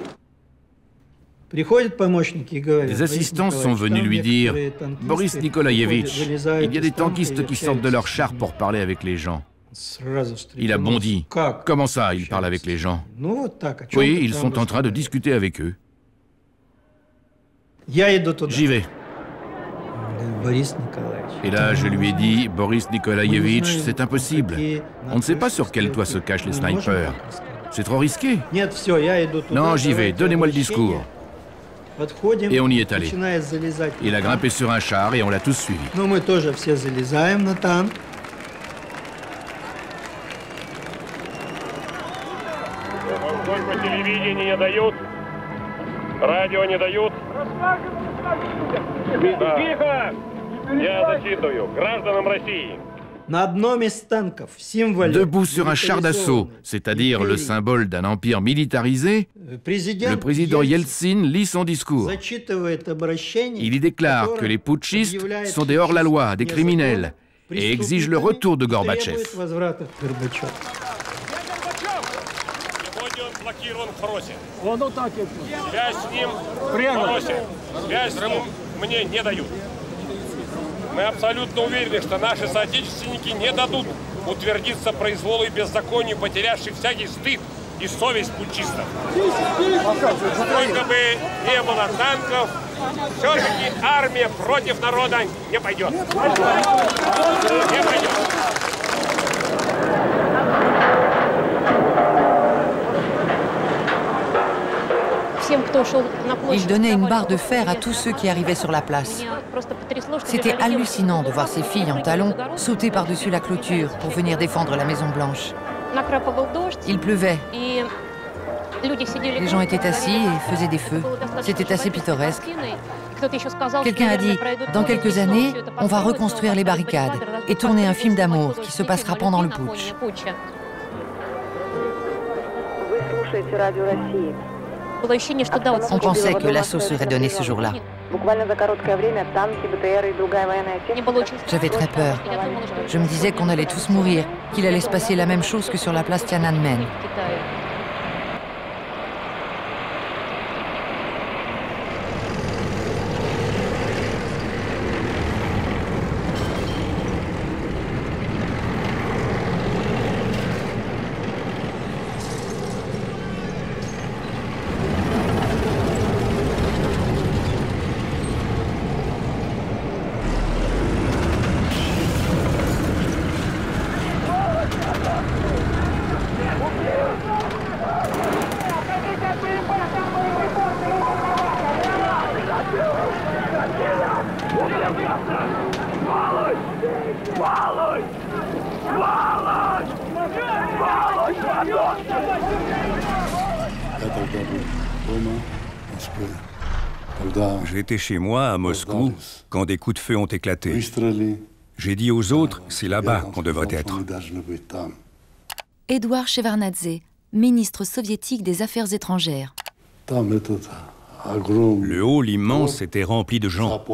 [SPEAKER 12] Les assistants sont venus lui dire « Boris Nikolaïevitch, il y a des tankistes qui sortent de leur char pour parler avec les gens. » Il a bondi. « Comment ça, ils parlent avec les gens ?»« Oui, ils sont en train de discuter avec eux. » J'y vais. Et là, je lui ai dit « Boris Nikolaïevitch, c'est impossible. On ne sait pas sur quel toit se cachent les snipers. C'est trop risqué. » « Non, j'y vais. Donnez-moi le discours. » Et on y est allé. Il a grimpé sur un char et on l'a tous suivi. Debout sur un char d'assaut, c'est-à-dire le symbole d'un empire militarisé, le président Yeltsin lit son discours. Il y déclare que les putschistes sont des hors-la-loi, des criminels, et exige le retour de Gorbatchev.
[SPEAKER 27] Мы абсолютно уверены, что наши соотечественники не дадут утвердиться произволу и беззаконию, потерявших всякий стыд и совесть путчистов. Сколько бы не было танков, все-таки армия против народа не пойдет. Не пойдет.
[SPEAKER 21] Il donnait une barre de fer à tous ceux qui arrivaient sur la place. C'était hallucinant de voir ces filles en talons sauter par-dessus la clôture pour venir défendre la Maison Blanche. Il pleuvait. Les gens étaient assis et faisaient des feux. C'était assez pittoresque. Quelqu'un a dit, dans quelques années, on va reconstruire les barricades et tourner un film d'amour qui se passera pendant le putsch. On pensait que l'assaut serait donné ce jour-là. J'avais très peur. Je me disais qu'on allait tous mourir, qu'il allait se passer la même chose que sur la place Tiananmen.
[SPEAKER 13] J'étais chez moi, à Moscou, quand des coups de feu ont éclaté. J'ai dit aux autres, c'est là-bas qu'on devrait être.
[SPEAKER 6] Édouard Shevardnadze, ministre soviétique des Affaires étrangères.
[SPEAKER 13] Le hall immense était rempli de gens.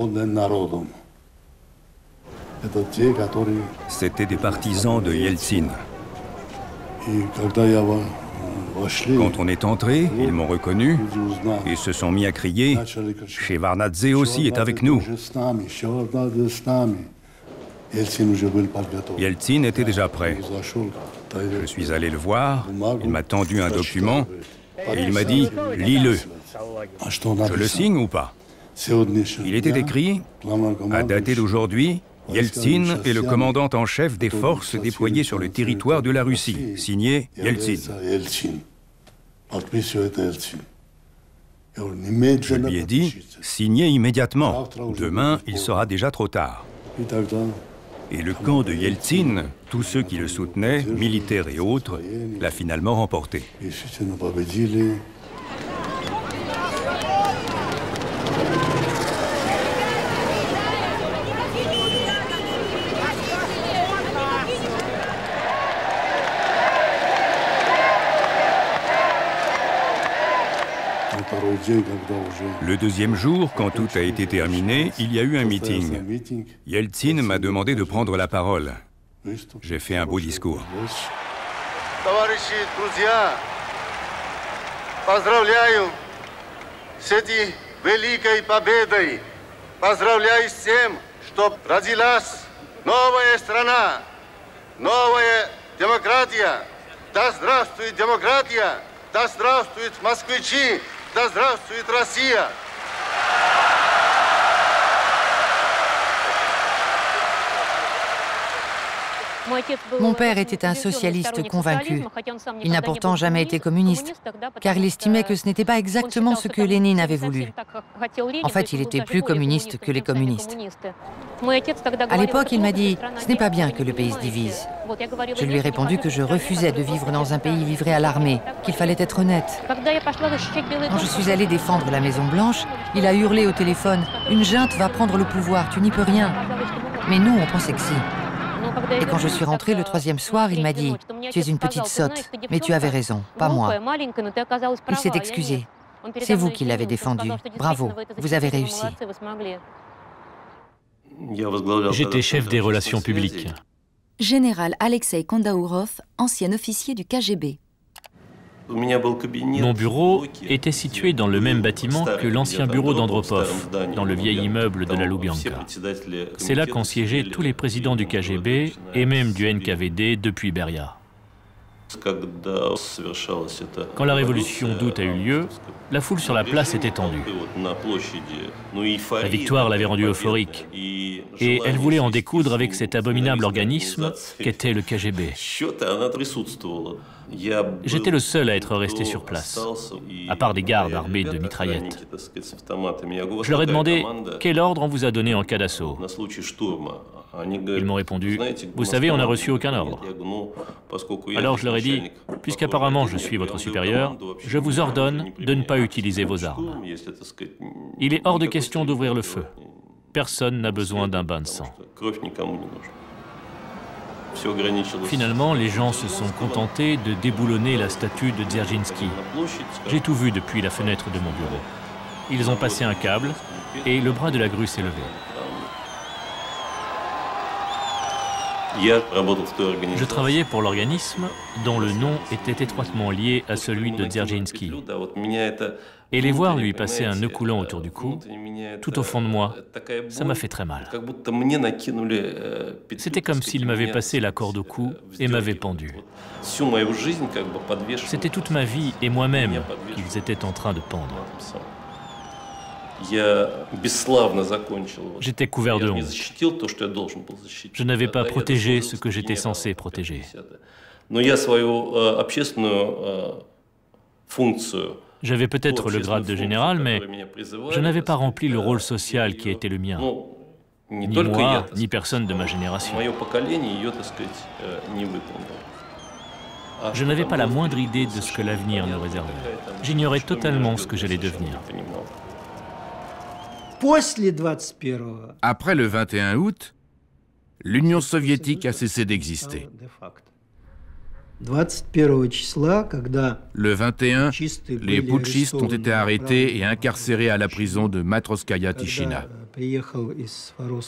[SPEAKER 13] C'étaient des partisans de Yeltsin. Quand on est entré, ils m'ont reconnu et se sont mis à crier « Shevardnadze aussi est avec nous ». Yeltsin était déjà prêt. Je suis allé le voir, il m'a tendu un document et il m'a dit « Lis-le ». Je le signe ou pas? Il était écrit, à dater d'aujourd'hui, Yeltsin est le commandant en chef des forces déployées sur le territoire de la Russie. Signé Yeltsin. Je lui ai dit, signez immédiatement. Demain, il sera déjà trop tard. Et le camp de Yeltsin, tous ceux qui le soutenaient, militaires et autres, l'a finalement remporté. Le deuxième jour, quand tout a été terminé, il y a eu un meeting. Yeltsin m'a demandé de prendre la parole. J'ai fait un beau discours.
[SPEAKER 11] Товарищи, друзья, поздравляю с этой великой победой. Поздравляю с тем, что родилась новая страна, новая демократия. Да здравствует демократия, да здравствуют москвичи, да здравствует Россия!
[SPEAKER 21] Mon père était un socialiste convaincu. Il n'a pourtant jamais été communiste, car il estimait que ce n'était pas exactement ce que Lénine avait voulu. En fait, il était plus communiste que les communistes. À l'époque, il m'a dit « Ce n'est pas bien que le pays se divise ». Je lui ai répondu que je refusais de vivre dans un pays livré à l'armée, qu'il fallait être honnête. Quand je suis allée défendre la Maison-Blanche, il a hurlé au téléphone « Une junte va prendre le pouvoir, tu n'y peux rien ». Mais nous, on pensait que si. Et quand je suis rentrée le troisième soir, il m'a dit « Tu es une petite sotte, mais tu avais raison, pas moi ». Il s'est excusé. C'est vous qui l'avez défendu. Bravo, vous avez réussi.
[SPEAKER 22] J'étais chef des relations publiques.
[SPEAKER 6] Général Alexei Kandaourov, ancien officier du KGB.
[SPEAKER 22] Mon bureau était situé dans le même bâtiment que l'ancien bureau d'Andropov, dans le vieil immeuble de la Loubianka. C'est là qu'ont siégé tous les présidents du KGB et même du NKVD depuis Beria. Quand la révolution d'août a eu lieu, la foule sur la place était tendue. La victoire l'avait rendue euphorique et elle voulait en découdre avec cet abominable organisme qu'était le KGB. J'étais le seul à être resté sur place, à part des gardes armés de mitraillettes. Je leur ai demandé quel ordre on vous a donné en cas d'assaut. Ils m'ont répondu « Vous savez, on n'a reçu aucun ordre ». Alors je leur ai dit « Puisqu'apparemment je suis votre supérieur, je vous ordonne de ne pas utiliser vos armes. Il est hors de question d'ouvrir le feu. Personne n'a besoin d'un bain de sang. » Finalement, les gens se sont contentés de déboulonner la statue de Dzerzhinsky. J'ai tout vu depuis la fenêtre de mon bureau. Ils ont passé un câble et le bras de la grue s'est levé. Je travaillais pour l'organisme dont le nom était étroitement lié à celui de Dzerzhinsky. Et les voir lui passer un nœud coulant autour du cou, tout au fond de moi, ça m'a fait très mal. C'était comme s'il m'avait passé la corde au cou et m'avait pendu. C'était toute ma vie et moi-même qu'ils étaient en train de pendre. J'étais couvert de honte. Je n'avais pas protégé ce que j'étais censé protéger. J'avais peut-être le grade de général, mais je n'avais pas rempli le rôle social qui était le mien. Ni moi, ni personne de ma génération. Je n'avais pas la moindre idée de ce que l'avenir nous réservait. J'ignorais totalement ce que j'allais devenir.
[SPEAKER 12] Après le 21 août, l'Union soviétique a cessé d'exister. Le 21, les putschistes ont été arrêtés et incarcérés à la prison de Matrosskaya Tichina.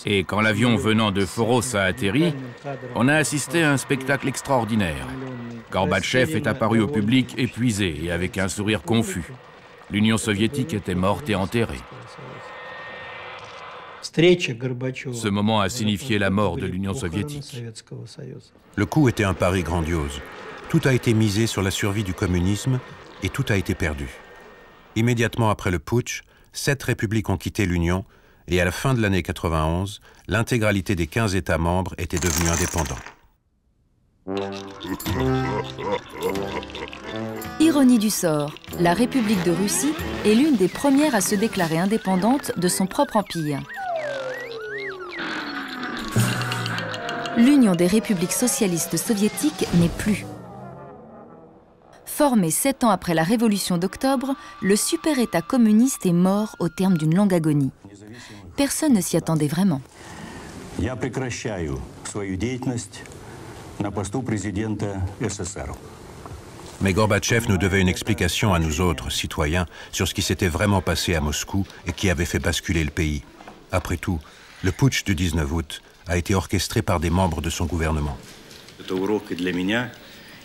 [SPEAKER 12] Et quand l'avion venant de Foros a atterri, on a assisté à un spectacle extraordinaire. Gorbatchev est apparu au public épuisé et avec un sourire confus. L'Union soviétique était morte et enterrée. Ce moment a signifié la mort de l'Union soviétique.
[SPEAKER 3] Le coup était un pari grandiose. Tout a été misé sur la survie du communisme et tout a été perdu. Immédiatement après le putsch, 7 républiques ont quitté l'Union et à la fin de l'année 91, l'intégralité des 15 États membres était devenue indépendants.
[SPEAKER 6] Ironie du sort, la République de Russie est l'une des premières à se déclarer indépendante de son propre empire. L'Union des républiques socialistes soviétiques n'est plus. Formé 7 ans après la Révolution d'octobre, le super-État communiste est mort au terme d'une longue agonie. Personne ne s'y attendait vraiment.
[SPEAKER 3] Mais Gorbatchev nous devait une explication à nous autres, citoyens, sur ce qui s'était vraiment passé à Moscou et qui avait fait basculer le pays. Après tout, le putsch du 19 août a été orchestré par des membres de son gouvernement.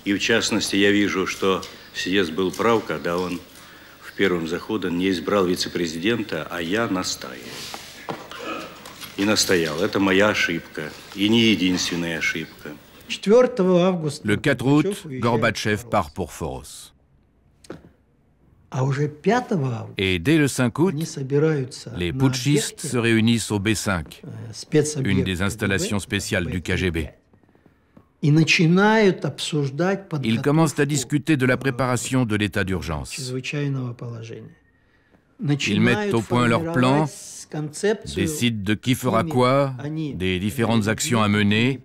[SPEAKER 14] И в частности, я вижу, что Сиес был прав, когда он в первом заходе не избрал вице-президента, а я настаивал. И настоял. Это моя ошибка. И не единственная ошибка.
[SPEAKER 12] Le 4 août, Gorbatchev part pour Foros. Et dès le 5 août, les putschistes se réunissent au B5, une des installations spéciales du KGB. Ils commencent à discuter de la préparation de l'état d'urgence. Ils mettent au point leur plan, décident de qui fera quoi, des différentes actions à mener,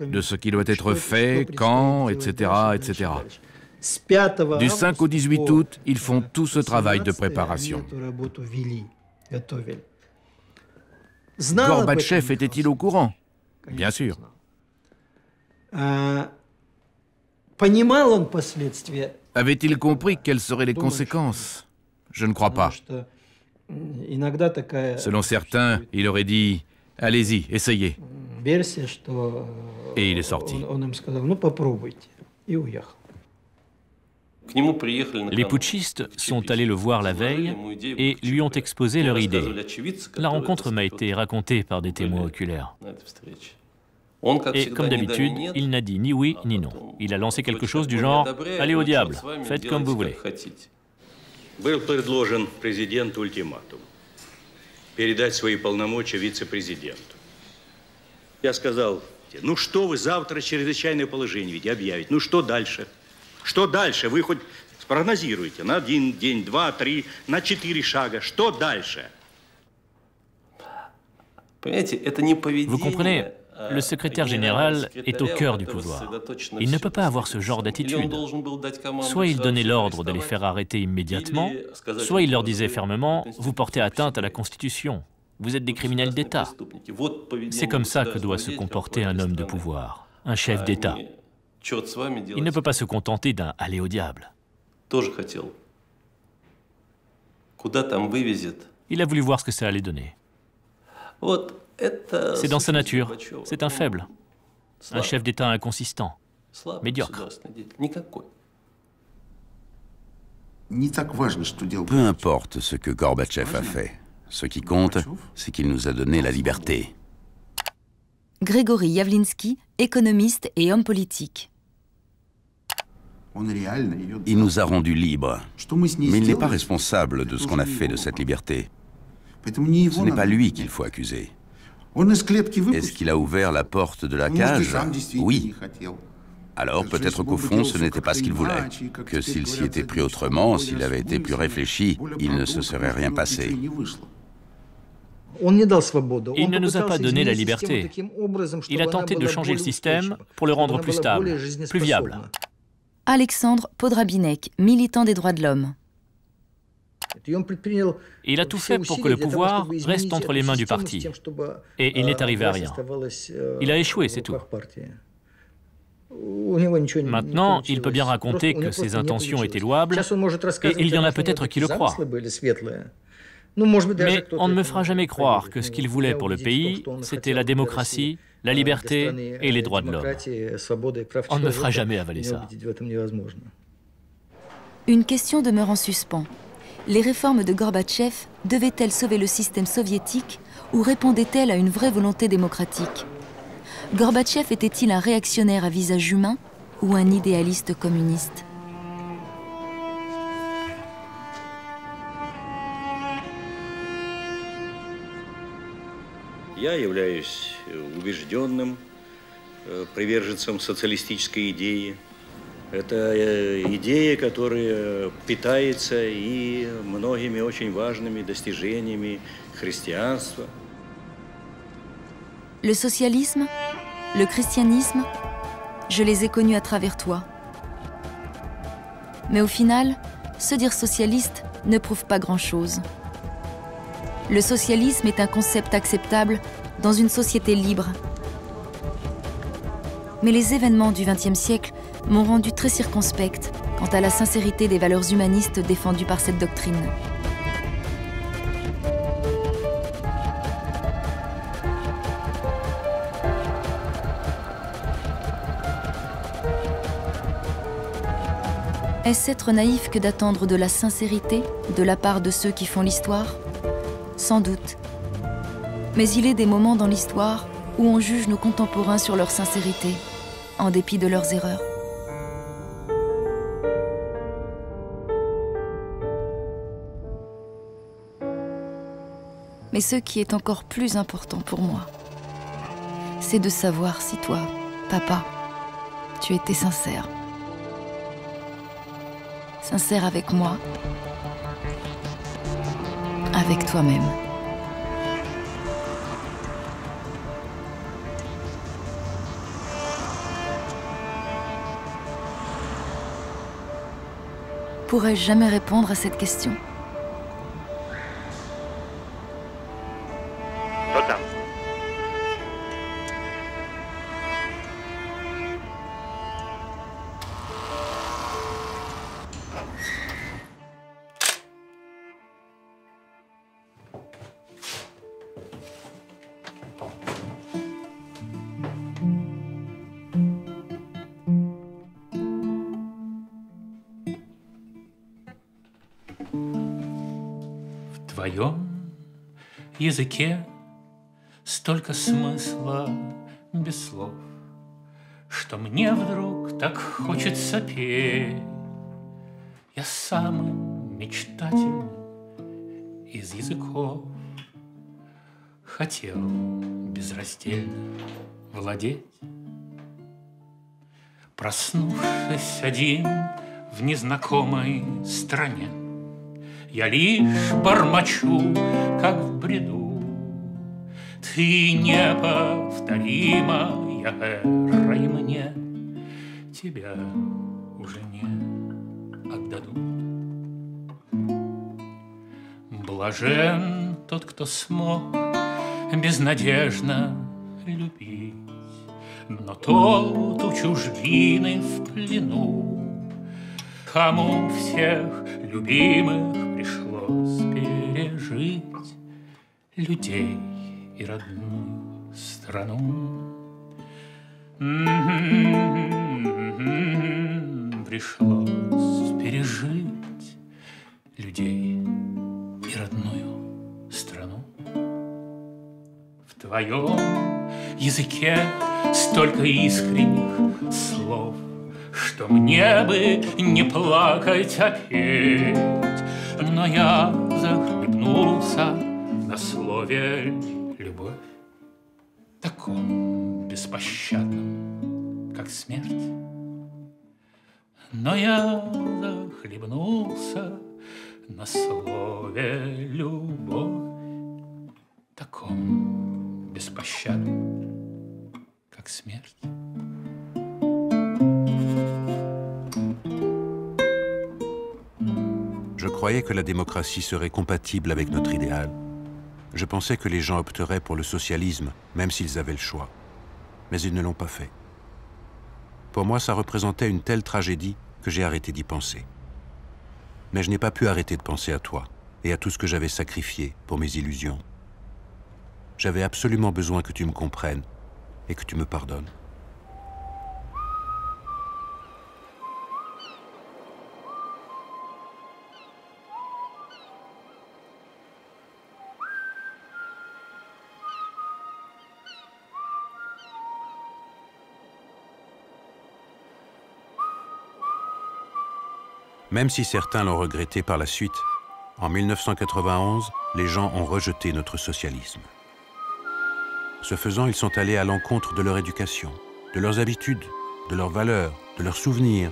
[SPEAKER 12] de ce qui doit être fait, quand, etc., etc. Du 5 au 18 août, ils font tout ce travail de préparation. Gorbatchev était-il au courant? Bien sûr. Avait-il compris quelles seraient les conséquences? Je ne crois pas. Selon certains, il aurait dit « Allez-y, essayez ». Et il est sorti.
[SPEAKER 22] Les putschistes sont allés le voir la veille et lui ont exposé leur idée. La rencontre m'a été racontée par des témoins oculaires. Et comme d'habitude, il n'a dit ni oui ni non. Il a lancé quelque chose du genre « Allez au diable, faites comme vous voulez ».
[SPEAKER 14] Был предложен президенту ультиматум передать свои полномочия вице-президенту. Я сказал, ну что вы завтра чрезвычайное положение ведь объявить, ну что дальше? Что дальше? Вы хоть спрогнозируете на 1 день, 2, 3, на 4 шага. Что дальше?
[SPEAKER 22] Vous comprenez, le secrétaire général est au cœur du pouvoir. Il ne peut pas avoir ce genre d'attitude. Soit il donnait l'ordre de les faire arrêter immédiatement, soit il leur disait fermement « Vous portez atteinte à la Constitution. Vous êtes des criminels d'État. » C'est comme ça que doit se comporter un homme de pouvoir. un chef d'État. Il ne peut pas se contenter d'un « aller au diable ». Il a voulu voir ce que ça allait donner. C'est dans sa nature, c'est un faible, un chef d'État inconsistant, médiocre.
[SPEAKER 10] Peu importe ce que Gorbatchev a fait, ce qui compte, c'est qu'il nous a donné la liberté.
[SPEAKER 6] Grégory Yavlinsky, économiste et homme politique.
[SPEAKER 10] Il nous a rendus libres, mais il n'est pas responsable de ce qu'on a fait de cette liberté. Ce n'est pas lui qu'il faut accuser. Est-ce qu'il a ouvert la porte de la cage? Oui. Alors peut-être qu'au fond, ce n'était pas ce qu'il voulait, que s'il s'y était pris autrement, s'il avait été plus réfléchi, il ne se serait rien passé.
[SPEAKER 22] Il ne nous a pas donné la liberté. Il a tenté de changer le système pour le rendre plus stable, plus viable.
[SPEAKER 6] Alexandre Podrabinek, militant des droits de l'homme.
[SPEAKER 22] Il a tout fait pour que le pouvoir reste entre les mains du parti. Et il n'est arrivé à rien. Il a échoué, c'est tout. Maintenant, il peut bien raconter que ses intentions étaient louables, et il y en a peut-être qui le croient. Mais on ne me fera jamais croire que ce qu'il voulait pour le pays, c'était la démocratie, la liberté et les droits de l'homme. On ne me fera jamais avaler ça.
[SPEAKER 6] Une question demeure en suspens. Les réformes de Gorbatchev devaient-elles sauver le système soviétique ou répondaient-elles à une vraie volonté démocratique? Gorbatchev était-il un réactionnaire à visage humain ou un idéaliste communiste?
[SPEAKER 14] Я являюсь убежденным приверженцем социалистической идеи. Это идея, которая питается и многими очень важными достижениями христианства.
[SPEAKER 6] Le socialisme, le christianisme, je les ai connus à travers toi. Mais au final, se dire socialiste ne prouve pas grand-chose. Le socialisme est un concept acceptable dans une société libre. Mais les événements du XXe siècle m'ont rendu très circonspecte quant à la sincérité des valeurs humanistes défendues par cette doctrine. Est-ce être naïf que d'attendre de la sincérité de la part de ceux qui font l'histoire? Sans doute. Mais il est des moments dans l'histoire où on juge nos contemporains sur leur sincérité, en dépit de leurs erreurs. Mais ce qui est encore plus important pour moi, c'est de savoir si toi, papa, tu étais sincère. Sincère avec moi, avec toi-même. Pourrais-je jamais répondre à cette question?
[SPEAKER 1] В твоем языке столько смысла без слов, что мне вдруг так хочется петь. Я самый мечтательный из языков хотел безраздельно владеть. Проснувшись один в незнакомой стране, я лишь бормочу, как в бреду. Ты неповторимая эра, и мне тебя уже не отдадут. Блажен тот, кто смог безнадежно любить, но тот у чужбины в плену, кому всех любимых пришлось пережить, людей и родную страну. Пришлось пережить людей и родную страну. В твоем языке столько искренних слов, что мне бы не плакать, а петь. Но я захлебнулся на слове «любовь», таком беспощадном, как смерть. Но я захлебнулся на слове «любовь», таком беспощадном, как смерть.
[SPEAKER 3] Je croyais que la démocratie serait compatible avec notre idéal. Je pensais que les gens opteraient pour le socialisme, même s'ils avaient le choix. Mais ils ne l'ont pas fait. Pour moi, ça représentait une telle tragédie que j'ai arrêté d'y penser. Mais je n'ai pas pu arrêter de penser à toi et à tout ce que j'avais sacrifié pour mes illusions. J'avais absolument besoin que tu me comprennes et que tu me pardonnes. Même si certains l'ont regretté par la suite, en 1991, les gens ont rejeté notre socialisme. Ce faisant, ils sont allés à l'encontre de leur éducation, de leurs habitudes, de leurs valeurs, de leurs souvenirs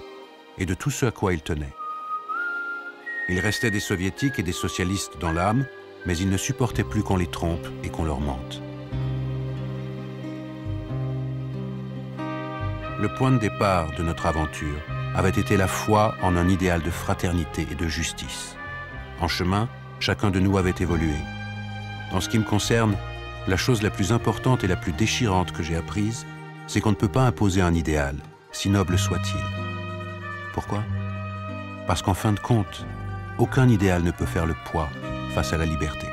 [SPEAKER 3] et de tout ce à quoi ils tenaient. Il restait des soviétiques et des socialistes dans l'âme, mais ils ne supportaient plus qu'on les trompe et qu'on leur mente. Le point de départ de notre aventure avait été la foi en un idéal de fraternité et de justice. En chemin, chacun de nous avait évolué. En ce qui me concerne, la chose la plus importante et la plus déchirante que j'ai apprise, c'est qu'on ne peut pas imposer un idéal, si noble soit-il. Pourquoi? Parce qu'en fin de compte, aucun idéal ne peut faire le poids face à la liberté.